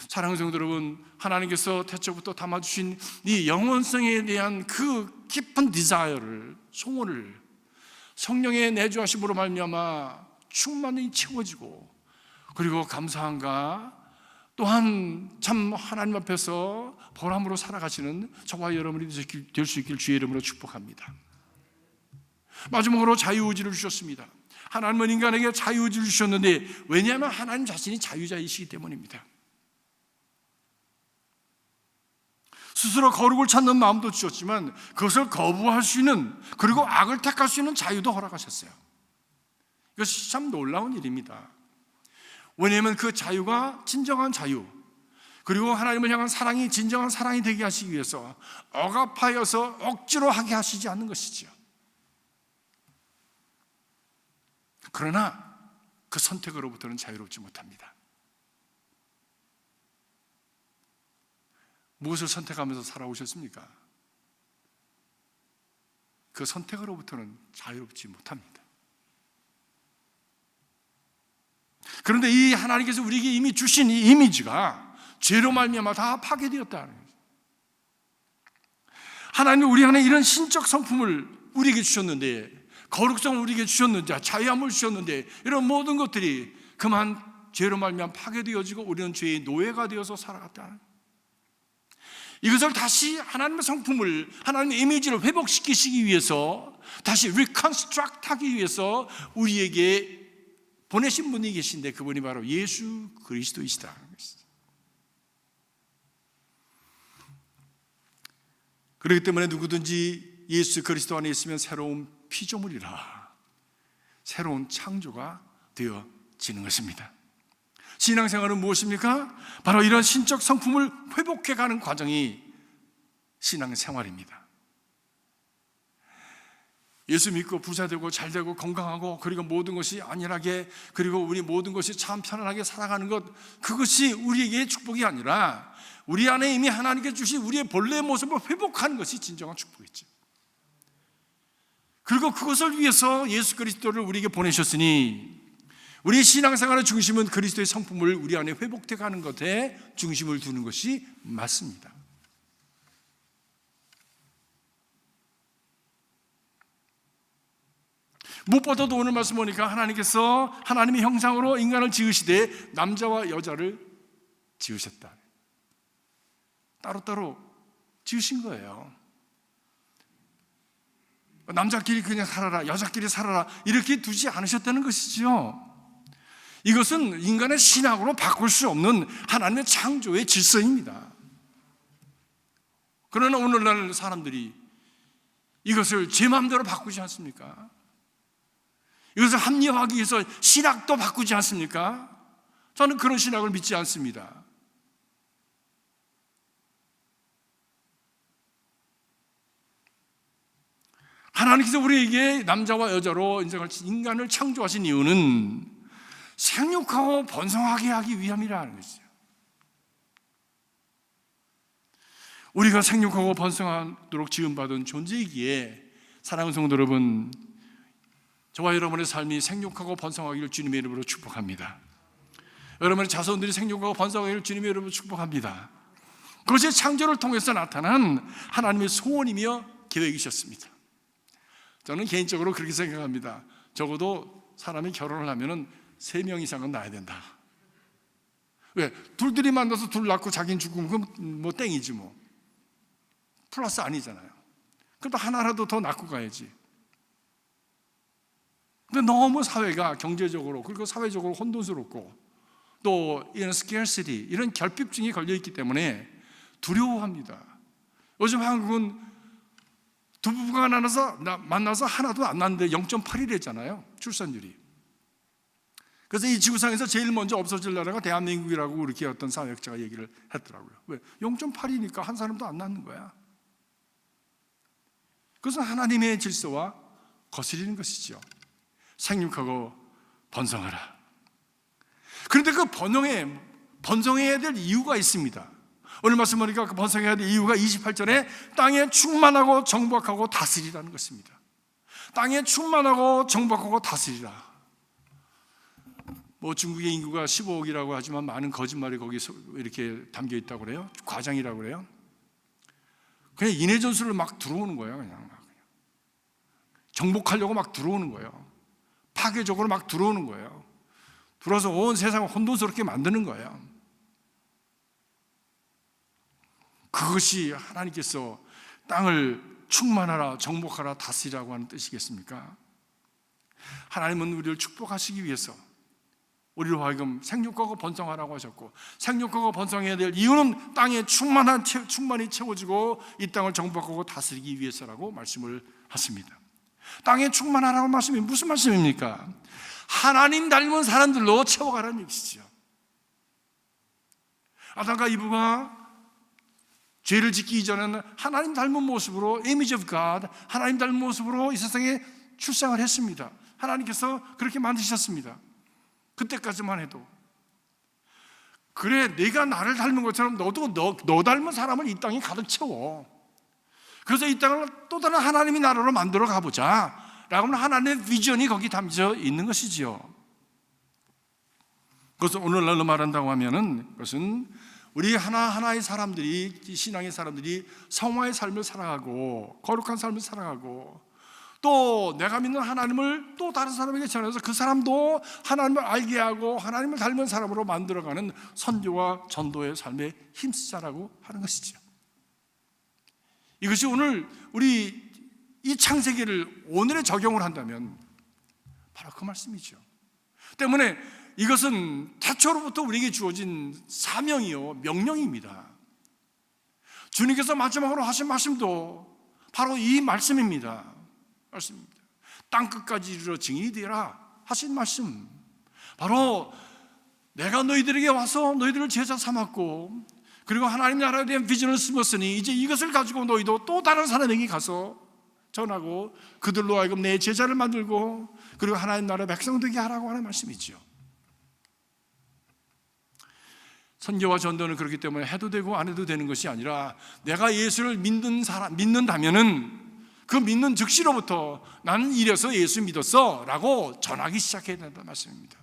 사랑하는 성도 여러분, 하나님께서 태초부터 담아주신 이 영원성에 대한 그 깊은 디자이어를, 소원을 성령의 내주하심으로 말미암아 충만히 채워지고 그리고 감사함과 또한 참 하나님 앞에서 보람으로 살아가시는 저와 여러분이 될 수 있길 주의 이름으로 축복합니다. 마지막으로 자유의지를 주셨습니다. 하나님은 인간에게 자유의지를 주셨는데 왜냐하면 하나님 자신이 자유자이시기 때문입니다. 스스로 거룩을 찾는 마음도 주셨지만 그것을 거부할 수 있는 그리고 악을 택할 수 있는 자유도 허락하셨어요. 이것이 참 놀라운 일입니다. 왜냐하면 그 자유가 진정한 자유 그리고 하나님을 향한 사랑이 진정한 사랑이 되게 하시기 위해서 억압하여서 억지로 하게 하시지 않는 것이지요. 그러나 그 선택으로부터는 자유롭지 못합니다. 무엇을 선택하면서 살아오셨습니까? 그 선택으로부터는 자유롭지 못합니다. 그런데 이 하나님께서 우리에게 이미 주신 이 이미지가 죄로 말미암아 다 파괴되었다는 거예요. 하나님은 우리 안에 이런 신적 성품을 우리에게 주셨는데, 거룩성을 우리에게 주셨는데, 자유함을 주셨는데, 이런 모든 것들이 그만 죄로 말미암아 파괴되어지고 우리는 죄의 노예가 되어서 살아갔다는 거예요. 이것을 다시 하나님의 성품을, 하나님의 이미지를 회복시키시기 위해서, 다시 리컨스트럭트 하기 위해서 우리에게 보내신 분이 계신데, 그분이 바로 예수 그리스도이시다는 것이죠. 그렇기 때문에 누구든지 예수 그리스도 안에 있으면 새로운 피조물이라, 새로운 창조가 되어지는 것입니다. 신앙생활은 무엇입니까? 바로 이런 신적 성품을 회복해가는 과정이 신앙생활입니다. 예수 믿고 부자되고 잘되고 건강하고 그리고 모든 것이 안일하게, 그리고 우리 모든 것이 참 편안하게 살아가는 것, 그것이 우리에게 축복이 아니라 우리 안에 이미 하나님께 주신 우리의 본래의 모습을 회복하는 것이 진정한 축복이죠. 그리고 그것을 위해서 예수 그리스도를 우리에게 보내셨으니, 우리의 신앙생활의 중심은 그리스도의 성품을 우리 안에 회복돼 가는 것에 중심을 두는 것이 맞습니다. 무엇보다도 오늘 말씀 보니까 하나님께서 하나님의 형상으로 인간을 지으시되 남자와 여자를 지으셨다. 따로따로 지으신 거예요. 남자끼리 그냥 살아라, 여자끼리 살아라 이렇게 두지 않으셨다는 것이죠. 이것은 인간의 신학으로 바꿀 수 없는 하나님의 창조의 질서입니다. 그러나 오늘날 사람들이 이것을 제 마음대로 바꾸지 않습니까? 이것을 합리화하기 위해서 신학도 바꾸지 않습니까? 저는 그런 신학을 믿지 않습니다. 하나님께서 우리에게 남자와 여자로 인간을 창조하신 이유는 생육하고 번성하게 하기 위함이라는 것이죠. 우리가 생육하고 번성하도록 지음받은 존재이기에, 사랑하는 성도 여러분, 저와 여러분의 삶이 생육하고 번성하기를 주님의 이름으로 축복합니다. 여러분의 자손들이 생육하고 번성하기를 주님의 이름으로 축복합니다. 그것이 창조를 통해서 나타난 하나님의 소원이며 계획이셨습니다. 저는 개인적으로 그렇게 생각합니다. 적어도 사람이 결혼을 하면은 3명 이상은 낳아야 된다. 왜? 둘들이 만나서 둘 낳고 자기는 죽으면 그건 뭐 땡이지 뭐. 플러스 아니잖아요. 그래도 하나라도 더 낳고 가야지. 근데 너무 사회가 경제적으로 그리고 사회적으로 혼돈스럽고 또 이런 scarcity, 이런 결핍증이 걸려있기 때문에 두려워합니다. 요즘 한국은 두 부부가 만나서 하나도 안 낳는데 0.8이랬잖아요, 출산율이. 그래서 이 지구상에서 제일 먼저 없어질 나라가 대한민국이라고 그렇게 어떤 사회학자가 얘기를 했더라고요. 왜? 0.8이니까 한 사람도 안 낳는 거야. 그것은 하나님의 질서와 거스리는 것이죠. 생육하고 번성하라. 그런데 그 번성해야 될 이유가 있습니다. 오늘 말씀 보니까 그 번성해야 될 이유가 28절에 땅에 충만하고 정복하고 다스리라는 것입니다. 땅에 충만하고 정복하고 다스리라. 뭐 중국의 인구가 15억이라고 하지만 많은 거짓말이 거기 이렇게 담겨 있다고 그래요. 과장이라고 그래요. 그냥 인해 전술을 막 들어오는 거예요. 그냥 정복하려고 막 들어오는 거예요. 파괴적으로 막 들어오는 거예요. 들어와서 온 세상을 혼돈스럽게 만드는 거예요. 그것이 하나님께서 땅을 충만하라, 정복하라, 다스리라고 하는 뜻이겠습니까? 하나님은 우리를 축복하시기 위해서 우리로 하여금 생육하고 번성하라고 하셨고, 생육하고 번성해야 될 이유는 땅에 충만히 채워지고 이 땅을 정복하고 다스리기 위해서라고 말씀을 하십니다. 땅에 충만하라고 말씀이 무슨 말씀입니까? 하나님 닮은 사람들로 채워가라는 얘기시죠. 아담과 이브가 죄를 짓기 이전에는 하나님 닮은 모습으로, image of God, 하나님 닮은 모습으로 이 세상에 출생을 했습니다. 하나님께서 그렇게 만드셨습니다. 그때까지만 해도. 그래, 내가 나를 닮은 것처럼 너도 너 닮은 사람을 이 땅에 가득 채워. 그래서 이 땅을 또 다른 하나님의 나라로 만들어 가보자 라고 하면 하나님의 비전이 거기 담겨 있는 것이지요. 그래서 오늘날로 말한다고 하면은 그것은 우리 하나하나의 사람들이, 신앙의 사람들이 성화의 삶을 살아가고 거룩한 삶을 살아가고 또 내가 믿는 하나님을 또 다른 사람에게 전해서 그 사람도 하나님을 알게 하고 하나님을 닮은 사람으로 만들어가는 선교와 전도의 삶에 힘쓰자라고 하는 것이죠. 이것이 오늘 우리 이 창세기를 오늘에 적용을 한다면 바로 그 말씀이죠. 때문에 이것은 태초로부터 우리에게 주어진 사명이요 명령입니다. 주님께서 마지막으로 하신 말씀도 바로 이 말씀입니다. 땅끝까지 이르러 증인이 되라 하신 말씀, 바로 내가 너희들에게 와서 너희들을 제자 삼았고 그리고 하나님 나라에 대한 비전을 심었으니 이제 이것을 가지고 너희도 또 다른 사람에게 가서 전하고 그들로 하여금 내 제자를 만들고 그리고 하나님 나라의 백성 되게 하라고 하는 말씀이죠. 선교와 전도는 그렇기 때문에 해도 되고 안 해도 되는 것이 아니라 내가 예수를 믿는다면은 그 믿는 즉시로부터 나는 이래서 예수 믿었어 라고 전하기 시작해야 된다는 말씀입니다.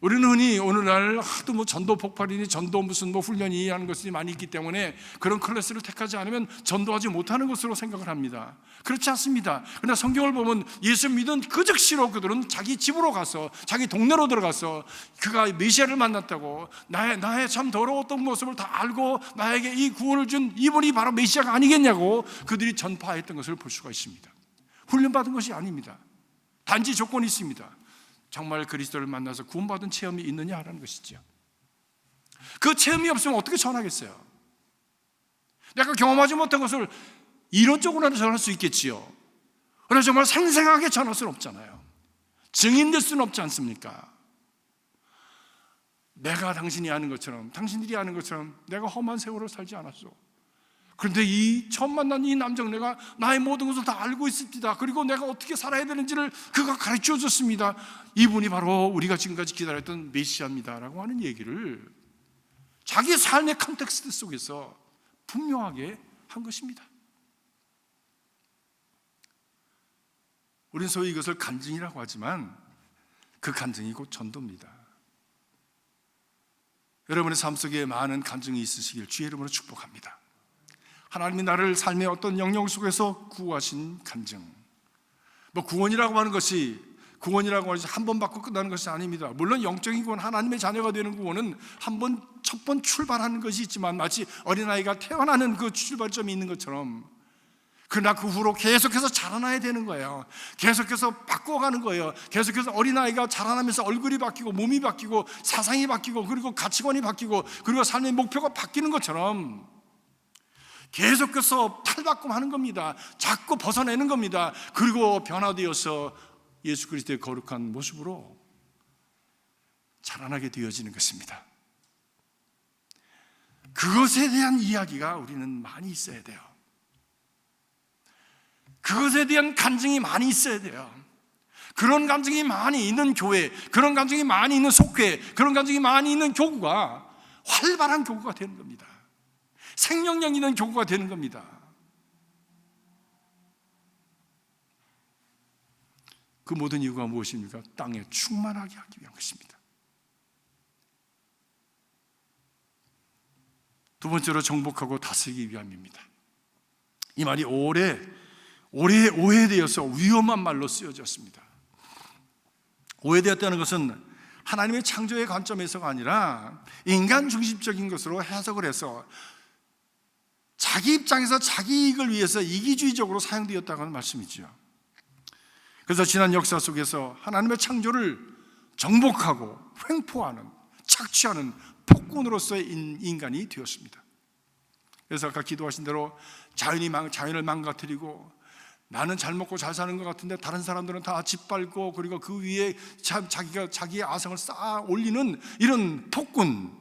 우리는 흔히 오늘날 하도 전도 폭발이니 전도 무슨 훈련이 하는 것이 많이 있기 때문에 그런 클래스를 택하지 않으면 전도하지 못하는 것으로 생각을 합니다. 그렇지 않습니다. 그러나 성경을 보면 예수 믿은 그 즉시로 그들은 자기 집으로 가서 자기 동네로 들어가서 그가 메시아를 만났다고 나의 참 더러웠던 모습을 다 알고 나에게 이 구원을 준 이분이 바로 메시아가 아니겠냐고 그들이 전파했던 것을 볼 수가 있습니다. 훈련받은 것이 아닙니다. 단지 조건이 있습니다. 정말 그리스도를 만나서 구원받은 체험이 있느냐라는 것이죠. 그 체험이 없으면 어떻게 전하겠어요? 내가 경험하지 못한 것을 이론적으로는 전할 수 있겠지요. 그러나 정말 생생하게 전할 수는 없잖아요. 증인될 수는 없지 않습니까? 내가 당신이 아는 것처럼, 당신들이 아는 것처럼 내가 험한 세월을 살지 않았어. 그런데 이 처음 만난 이 남정네가 나의 모든 것을 다 알고 있습니다. 그리고 내가 어떻게 살아야 되는지를 그가 가르쳐 줬습니다. 이분이 바로 우리가 지금까지 기다렸던 메시아입니다 라고 하는 얘기를 자기 삶의 컨텍스트 속에서 분명하게 한 것입니다. 우리는 소위 이것을 간증이라고 하지만 그 간증이 곧 전도입니다. 여러분의 삶 속에 많은 간증이 있으시길 주의 이름으로 축복합니다. 하나님이 나를 삶의 어떤 영역 속에서 구하신 간증, 구원이라고 하는 것이 한 번 받고 끝나는 것이 아닙니다. 물론 영적인 구원, 하나님의 자녀가 되는 구원은 첫 번 출발하는 것이 있지만 마치 어린아이가 태어나는 그 출발점이 있는 것처럼 그러나 그 후로 계속해서 자라나야 되는 거예요. 계속해서 바꿔가는 거예요. 계속해서 어린아이가 자라나면서 얼굴이 바뀌고 몸이 바뀌고 사상이 바뀌고 그리고 가치관이 바뀌고 그리고 삶의 목표가 바뀌는 것처럼 계속해서 탈바꿈하는 겁니다. 자꾸 벗어내는 겁니다. 그리고 변화되어서 예수 그리스도의 거룩한 모습으로 자라나게 되어지는 것입니다. 그것에 대한 이야기가 우리는 많이 있어야 돼요. 그것에 대한 간증이 많이 있어야 돼요. 그런 간증이 많이 있는 교회, 그런 간증이 많이 있는 속회, 그런 간증이 많이 있는 교구가 활발한 교구가 되는 겁니다. 생명력 있는 교구가 되는 겁니다. 그 모든 이유가 무엇입니까? 땅에 충만하게 하기 위한 것입니다. 두 번째로 정복하고 다스리기 위함입니다. 이 말이 오래 오해되어서 위험한 말로 쓰여졌습니다. 오해되었다는 것은 하나님의 창조의 관점에서가 아니라 인간 중심적인 것으로 해석을 해서 자기 입장에서 자기 이익을 위해서 이기주의적으로 사용되었다고 하는 말씀이죠. 그래서 지난 역사 속에서 하나님의 창조를 정복하고 횡포하는, 착취하는 폭군으로서의 인간이 되었습니다. 그래서 아까 기도하신 대로 자연을 망가뜨리고 나는 잘 먹고 잘 사는 것 같은데 다른 사람들은 다 짓밟고 그리고 그 위에 자기의 아성을 쌓아 올리는 이런 폭군,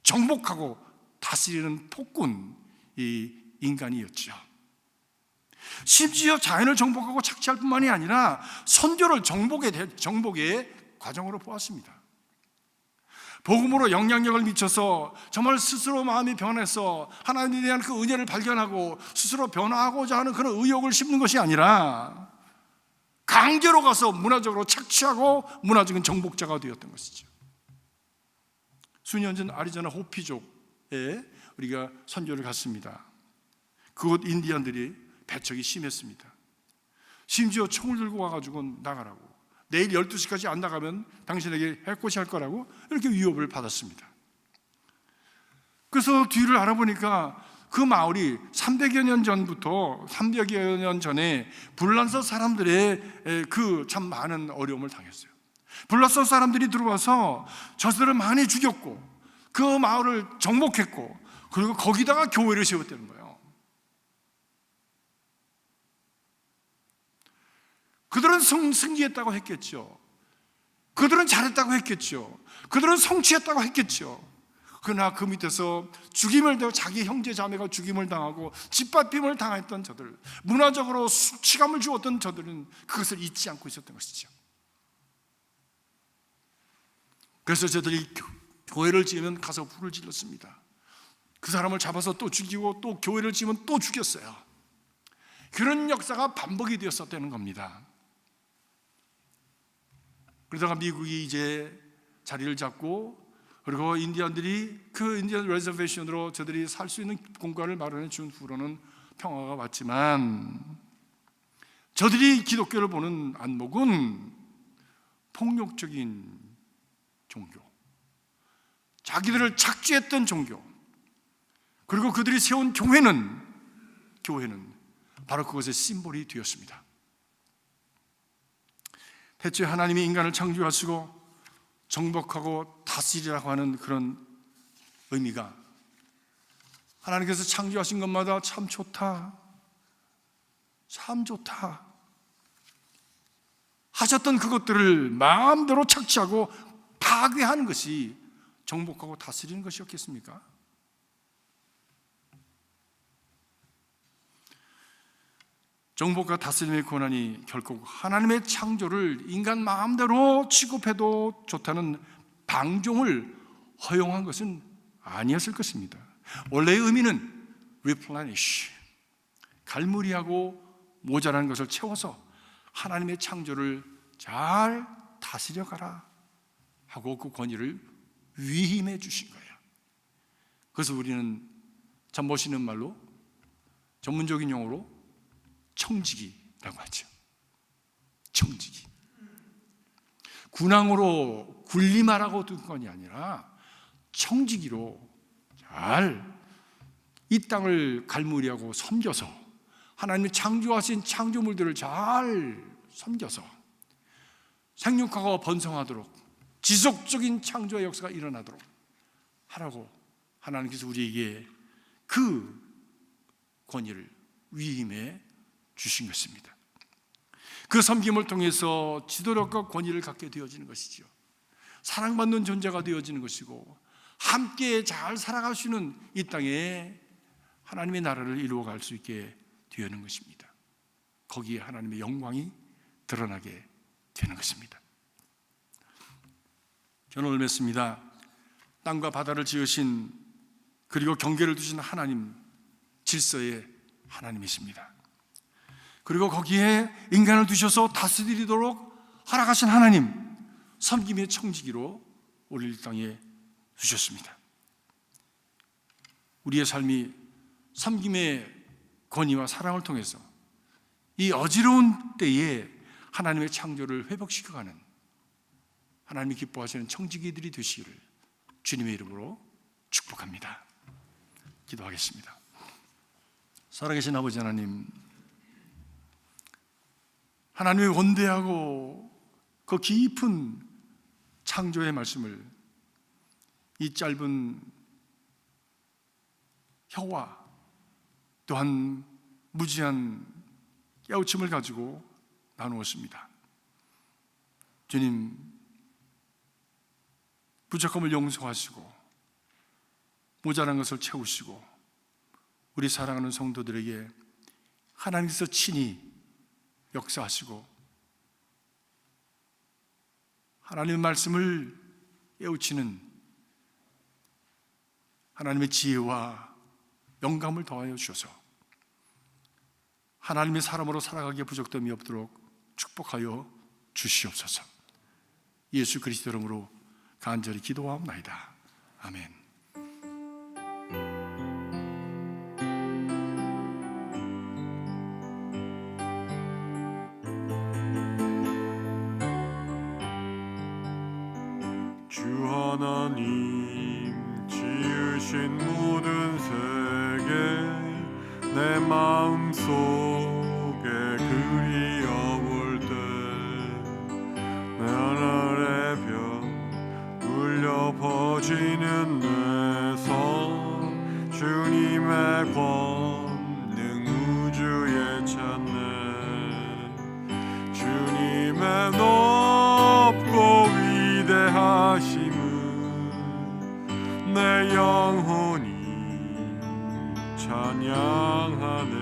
정복하고 다스리는 폭군, 이 인간이었죠. 심지어 자연을 정복하고 착취할 뿐만이 아니라 선조를 정복의 과정으로 보았습니다. 복음으로 영향력을 미쳐서 정말 스스로 마음이 변해서 하나님에 대한 그 은혜를 발견하고 스스로 변화하고자 하는 그런 의욕을 심는 것이 아니라 강제로 가서 문화적으로 착취하고 문화적인 정복자가 되었던 것이죠. 수년 전 아리조나 호피족에 우리가 선교를 갔습니다. 그곳 인디언들이 배척이 심했습니다. 심지어 총을 들고 와가지고 나가라고, 내일 12시까지 안 나가면 당신에게 해코지 할 거라고 이렇게 위협을 받았습니다. 그래서 뒤를 알아보니까 그 마을이 300여 년 전부터 300여 년 전에 불란서 사람들의 그 참 많은 어려움을 당했어요. 불란서 사람들이 들어와서 저들을 많이 죽였고 그 마을을 정복했고 그리고 거기다가 교회를 세웠다는 거예요. 그들은 승리했다고 했겠죠. 그들은 잘했다고 했겠죠. 그들은 성취했다고 했겠죠. 그러나 그 밑에서 죽임을 당하고 자기 형제 자매가 죽임을 당하고 짓밟힘을 당했던 저들, 문화적으로 수치감을 주었던 저들은 그것을 잊지 않고 있었던 것이죠. 그래서 저들이 교회를 지으면 가서 불을 질렀습니다. 그 사람을 잡아서 또 죽이고 또 교회를 지으면 또 죽였어요. 그런 역사가 반복이 되었었다는 겁니다. 그러다가 미국이 이제 자리를 잡고 그리고 인디언들이 그 인디언 레저베이션으로 저들이 살 수 있는 공간을 마련해 준 후로는 평화가 왔지만 저들이 기독교를 보는 안목은 폭력적인 종교, 자기들을 착취했던 종교, 그리고 그들이 세운 교회는 바로 그것의 심볼이 되었습니다. 대체 하나님이 인간을 창조하시고 정복하고 다스리라고 하는 그런 의미가 하나님께서 창조하신 것마다 참 좋다, 참 좋다 하셨던 그것들을 마음대로 착취하고 파괴하는 것이 정복하고 다스리는 것이었겠습니까? 정복과 다스림의 권한이 결국 하나님의 창조를 인간 마음대로 취급해도 좋다는 방종을 허용한 것은 아니었을 것입니다. 원래의 의미는 replenish, 갈무리하고 모자란 것을 채워서 하나님의 창조를 잘 다스려 가라 하고 그 권위를 위임해 주신 거예요. 그래서 우리는 참 멋있는 말로, 전문적인 용어로 청지기라고 하죠. 청지기. 군왕으로 군림하라고 둔 건이 아니라 청지기로 잘 이 땅을 갈무리하고 섬겨서 하나님이 창조하신 창조물들을 잘 섬겨서 생육하고 번성하도록 지속적인 창조의 역사가 일어나도록 하라고 하나님께서 우리에게 그 권위를 위임해 주신 것입니다. 그 섬김을 통해서 지도력과 권위를 갖게 되어지는 것이죠. 사랑받는 존재가 되어지는 것이고 함께 잘 살아갈 수 있는 이 땅에 하나님의 나라를 이루어갈 수 있게 되는 것입니다. 거기에 하나님의 영광이 드러나게 되는 것입니다. 저는 오늘 맺습니다. 땅과 바다를 지으신 그리고 경계를 두신 하나님, 질서의 하나님이십니다. 그리고 거기에 인간을 두셔서 다스리도록 허락하신 하나님, 섬김의 청지기로 우리 땅에 두셨습니다. 우리의 삶이 섬김의 권위와 사랑을 통해서 이 어지러운 때에 하나님의 창조를 회복시켜가는 하나님이 기뻐하시는 청지기들이 되시기를 주님의 이름으로 축복합니다. 기도하겠습니다. 살아계신 아버지 하나님, 하나님의 원대하고 그 깊은 창조의 말씀을 이 짧은 혀와 또한 무지한 깨우침을 가지고 나누었습니다. 주님, 부족함을 용서하시고 모자란 것을 채우시고 우리 사랑하는 성도들에게 하나님께서 친히 역사하시고 하나님의 말씀을 깨우치는 하나님의 지혜와 영감을 더하여 주셔서 하나님의 사람으로 살아가기에 부족됨이 없도록 축복하여 주시옵소서. 예수 그리스도 이름으로 간절히 기도하옵나이다. 아멘. 주 하나님 지으신 모든 세계 내 마음속에 그리워볼 때 내 하늘의 별 울려 퍼지는 내 손 주님의 권능 우주에 찾네 주님의 높고 위대하심은 내 영혼이 찬양하네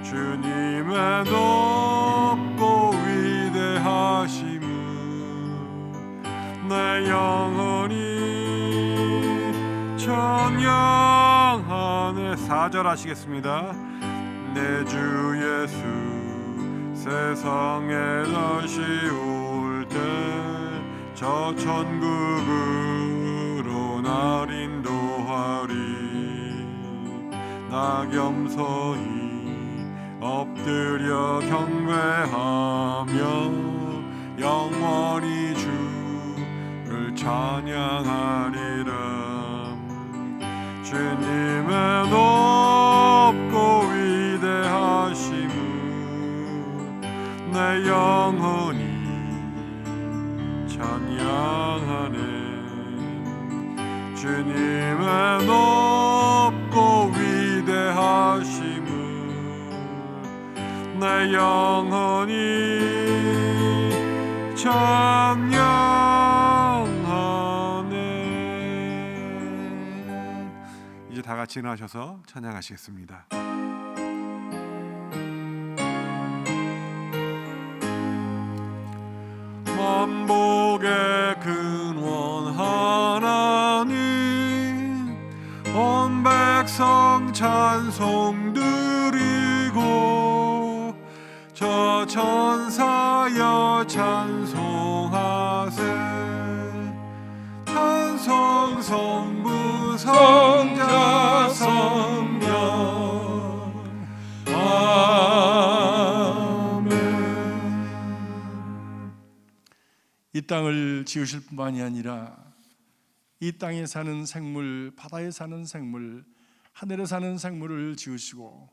주님의 높고 위대하심은 내 영혼이 찬양하네 4절 하시겠습니다. 내 주 예수 세상에 다시 올 때 저 천국으로 날 인도하리 나 겸손히 엎드려 경배하며 영원히 주를 찬양하리라 주님의 높고 위대하심은 내 영혼이 찬양하네 주님의 높고 위대하심은 내 영혼이 찬양하네. 이제 다 같이 일어나셔서 찬양하시겠습니다. 만복의 근원 하나님 온 백성 찬송 드리고 저 천사여 찬송하세 찬송 성부 성자 성령 이 땅을 지으실 뿐만이 아니라 이 땅에 사는 생물, 바다에 사는 생물, 하늘에 사는 생물을 지으시고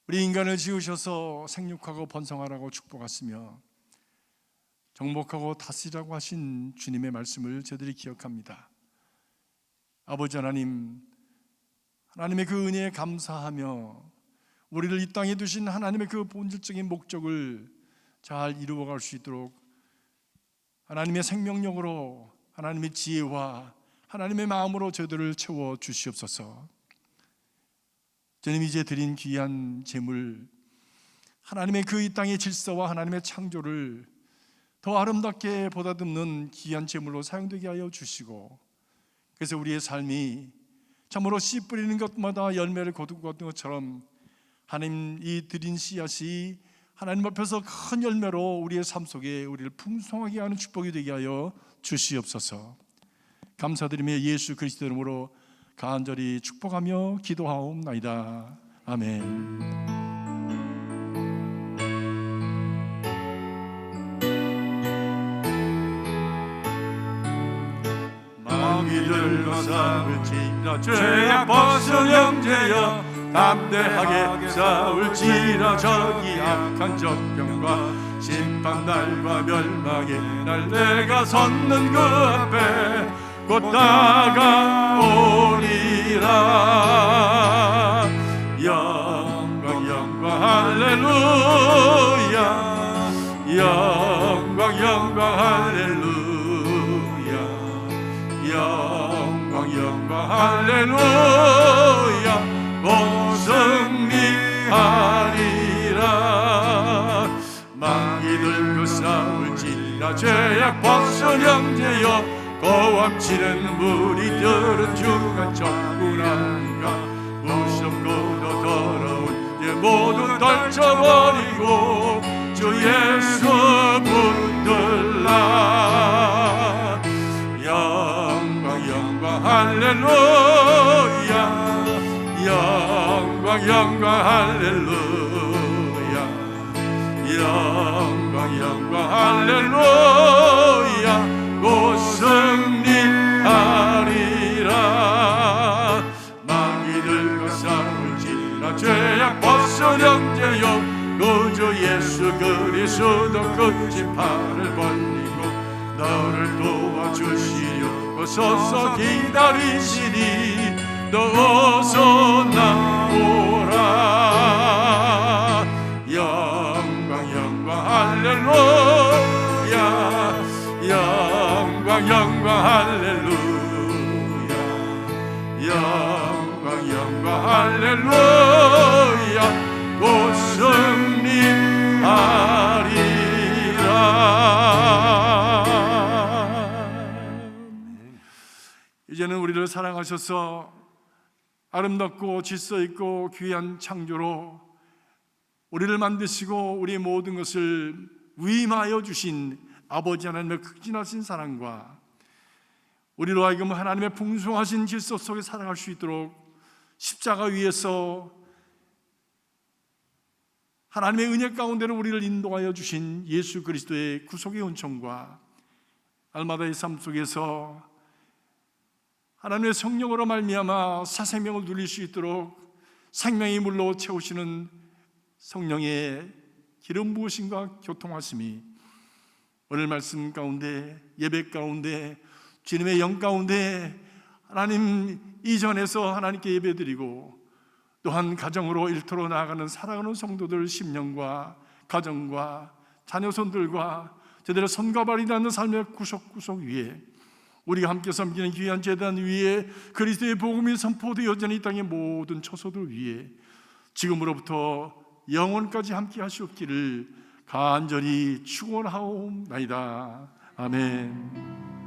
우리 인간을 지으셔서 생육하고 번성하라고 축복하시며 정복하고 다스리라고 하신 주님의 말씀을 저들이 기억합니다. 아버지 하나님, 하나님의 그 은혜에 감사하며 우리를 이 땅에 두신 하나님의 그 본질적인 목적을 잘 이루어갈 수 있도록 하나님의 생명력으로 하나님의 지혜와 하나님의 마음으로 저희들을 채워 주시옵소서. 주님 이제 드린 귀한 제물 하나님의 그 이 땅의 질서와 하나님의 창조를 더 아름답게 보다듬는 귀한 제물로 사용되게 하여 주시고 그래서 우리의 삶이 참으로 씨 뿌리는 것마다 열매를 거두고 있는 것처럼 하나님 이 드린 씨앗이 하나님 앞에서 큰 열매로 우리의 삶 속에 우리를 풍성하게 하는 축복이 되게 하여 주시옵소서. 감사드리며 예수 그리스도 이름으로 간절히 축복하며 기도하옵나이다. 아멘. 마귀들과 싸울지라 죄악 벗은 형제여 담대하게 싸울지라 저기 악한 적병과 심판날과 멸망의 날 내가 섰는 그 앞에 곧 다가오리라. 영광 영광 할렐루야 영광 영광 할렐루야 영광 할렐루야 곧 승리하리라. 마귀들과 싸울지라 죄악 벗은 형제여 고함치는 무리들은 주가 접근하니까 무섭고도 더러운 죄 모두 떨쳐버리고 주 예수 붙들라. 영광 영광 할렐루야 영광 영광 할렐루야 영광 영광 할렐루야 곧 승리하리라. 마귀들과 싸울지라 죄악 벗은 형제여 구주 예수 그리스도 그 지파를 벌리고 너를 도와주시려 어서서 기다리시니 너 어서 나오라. 영광 영광 할렐루야 영광 영광 할렐루야 영광 영광 할렐루야 곧 승리하리라. 이제는 우리를 사랑하셔서 아름답고 질서 있고 귀한 창조로 우리를 만드시고 우리의 모든 것을 위임하여 주신 아버지 하나님의 극진하신 사랑과 우리로 하여금 하나님의 풍성하신 질서 속에 살아갈 수 있도록 십자가 위에서 하나님의 은혜 가운데로 우리를 인도하여 주신 예수 그리스도의 구속의 은총과 날마다의 삶 속에서 하나님의 성령으로 말미암아 새 생명을 누릴 수 있도록 생명의 물로 채우시는 성령의 기름 부으심과 교통하심이 오늘 말씀 가운데 예배 가운데 주님의 영 가운데 하나님 이전에서 하나님께 예배드리고 또한 가정으로 일터로 나아가는 사랑하는 성도들 심령과 가정과 자녀손들과 제대로 손과 발이 닿는 삶의 구석구석 위에 우리가 함께 섬기는 귀한 제단 위에 그리스도의 복음이 선포되어지는 이 땅의 모든 처소들 위에 지금으로부터 영원까지 함께 하시옵기를 간절히 축원하옵나이다. 아멘.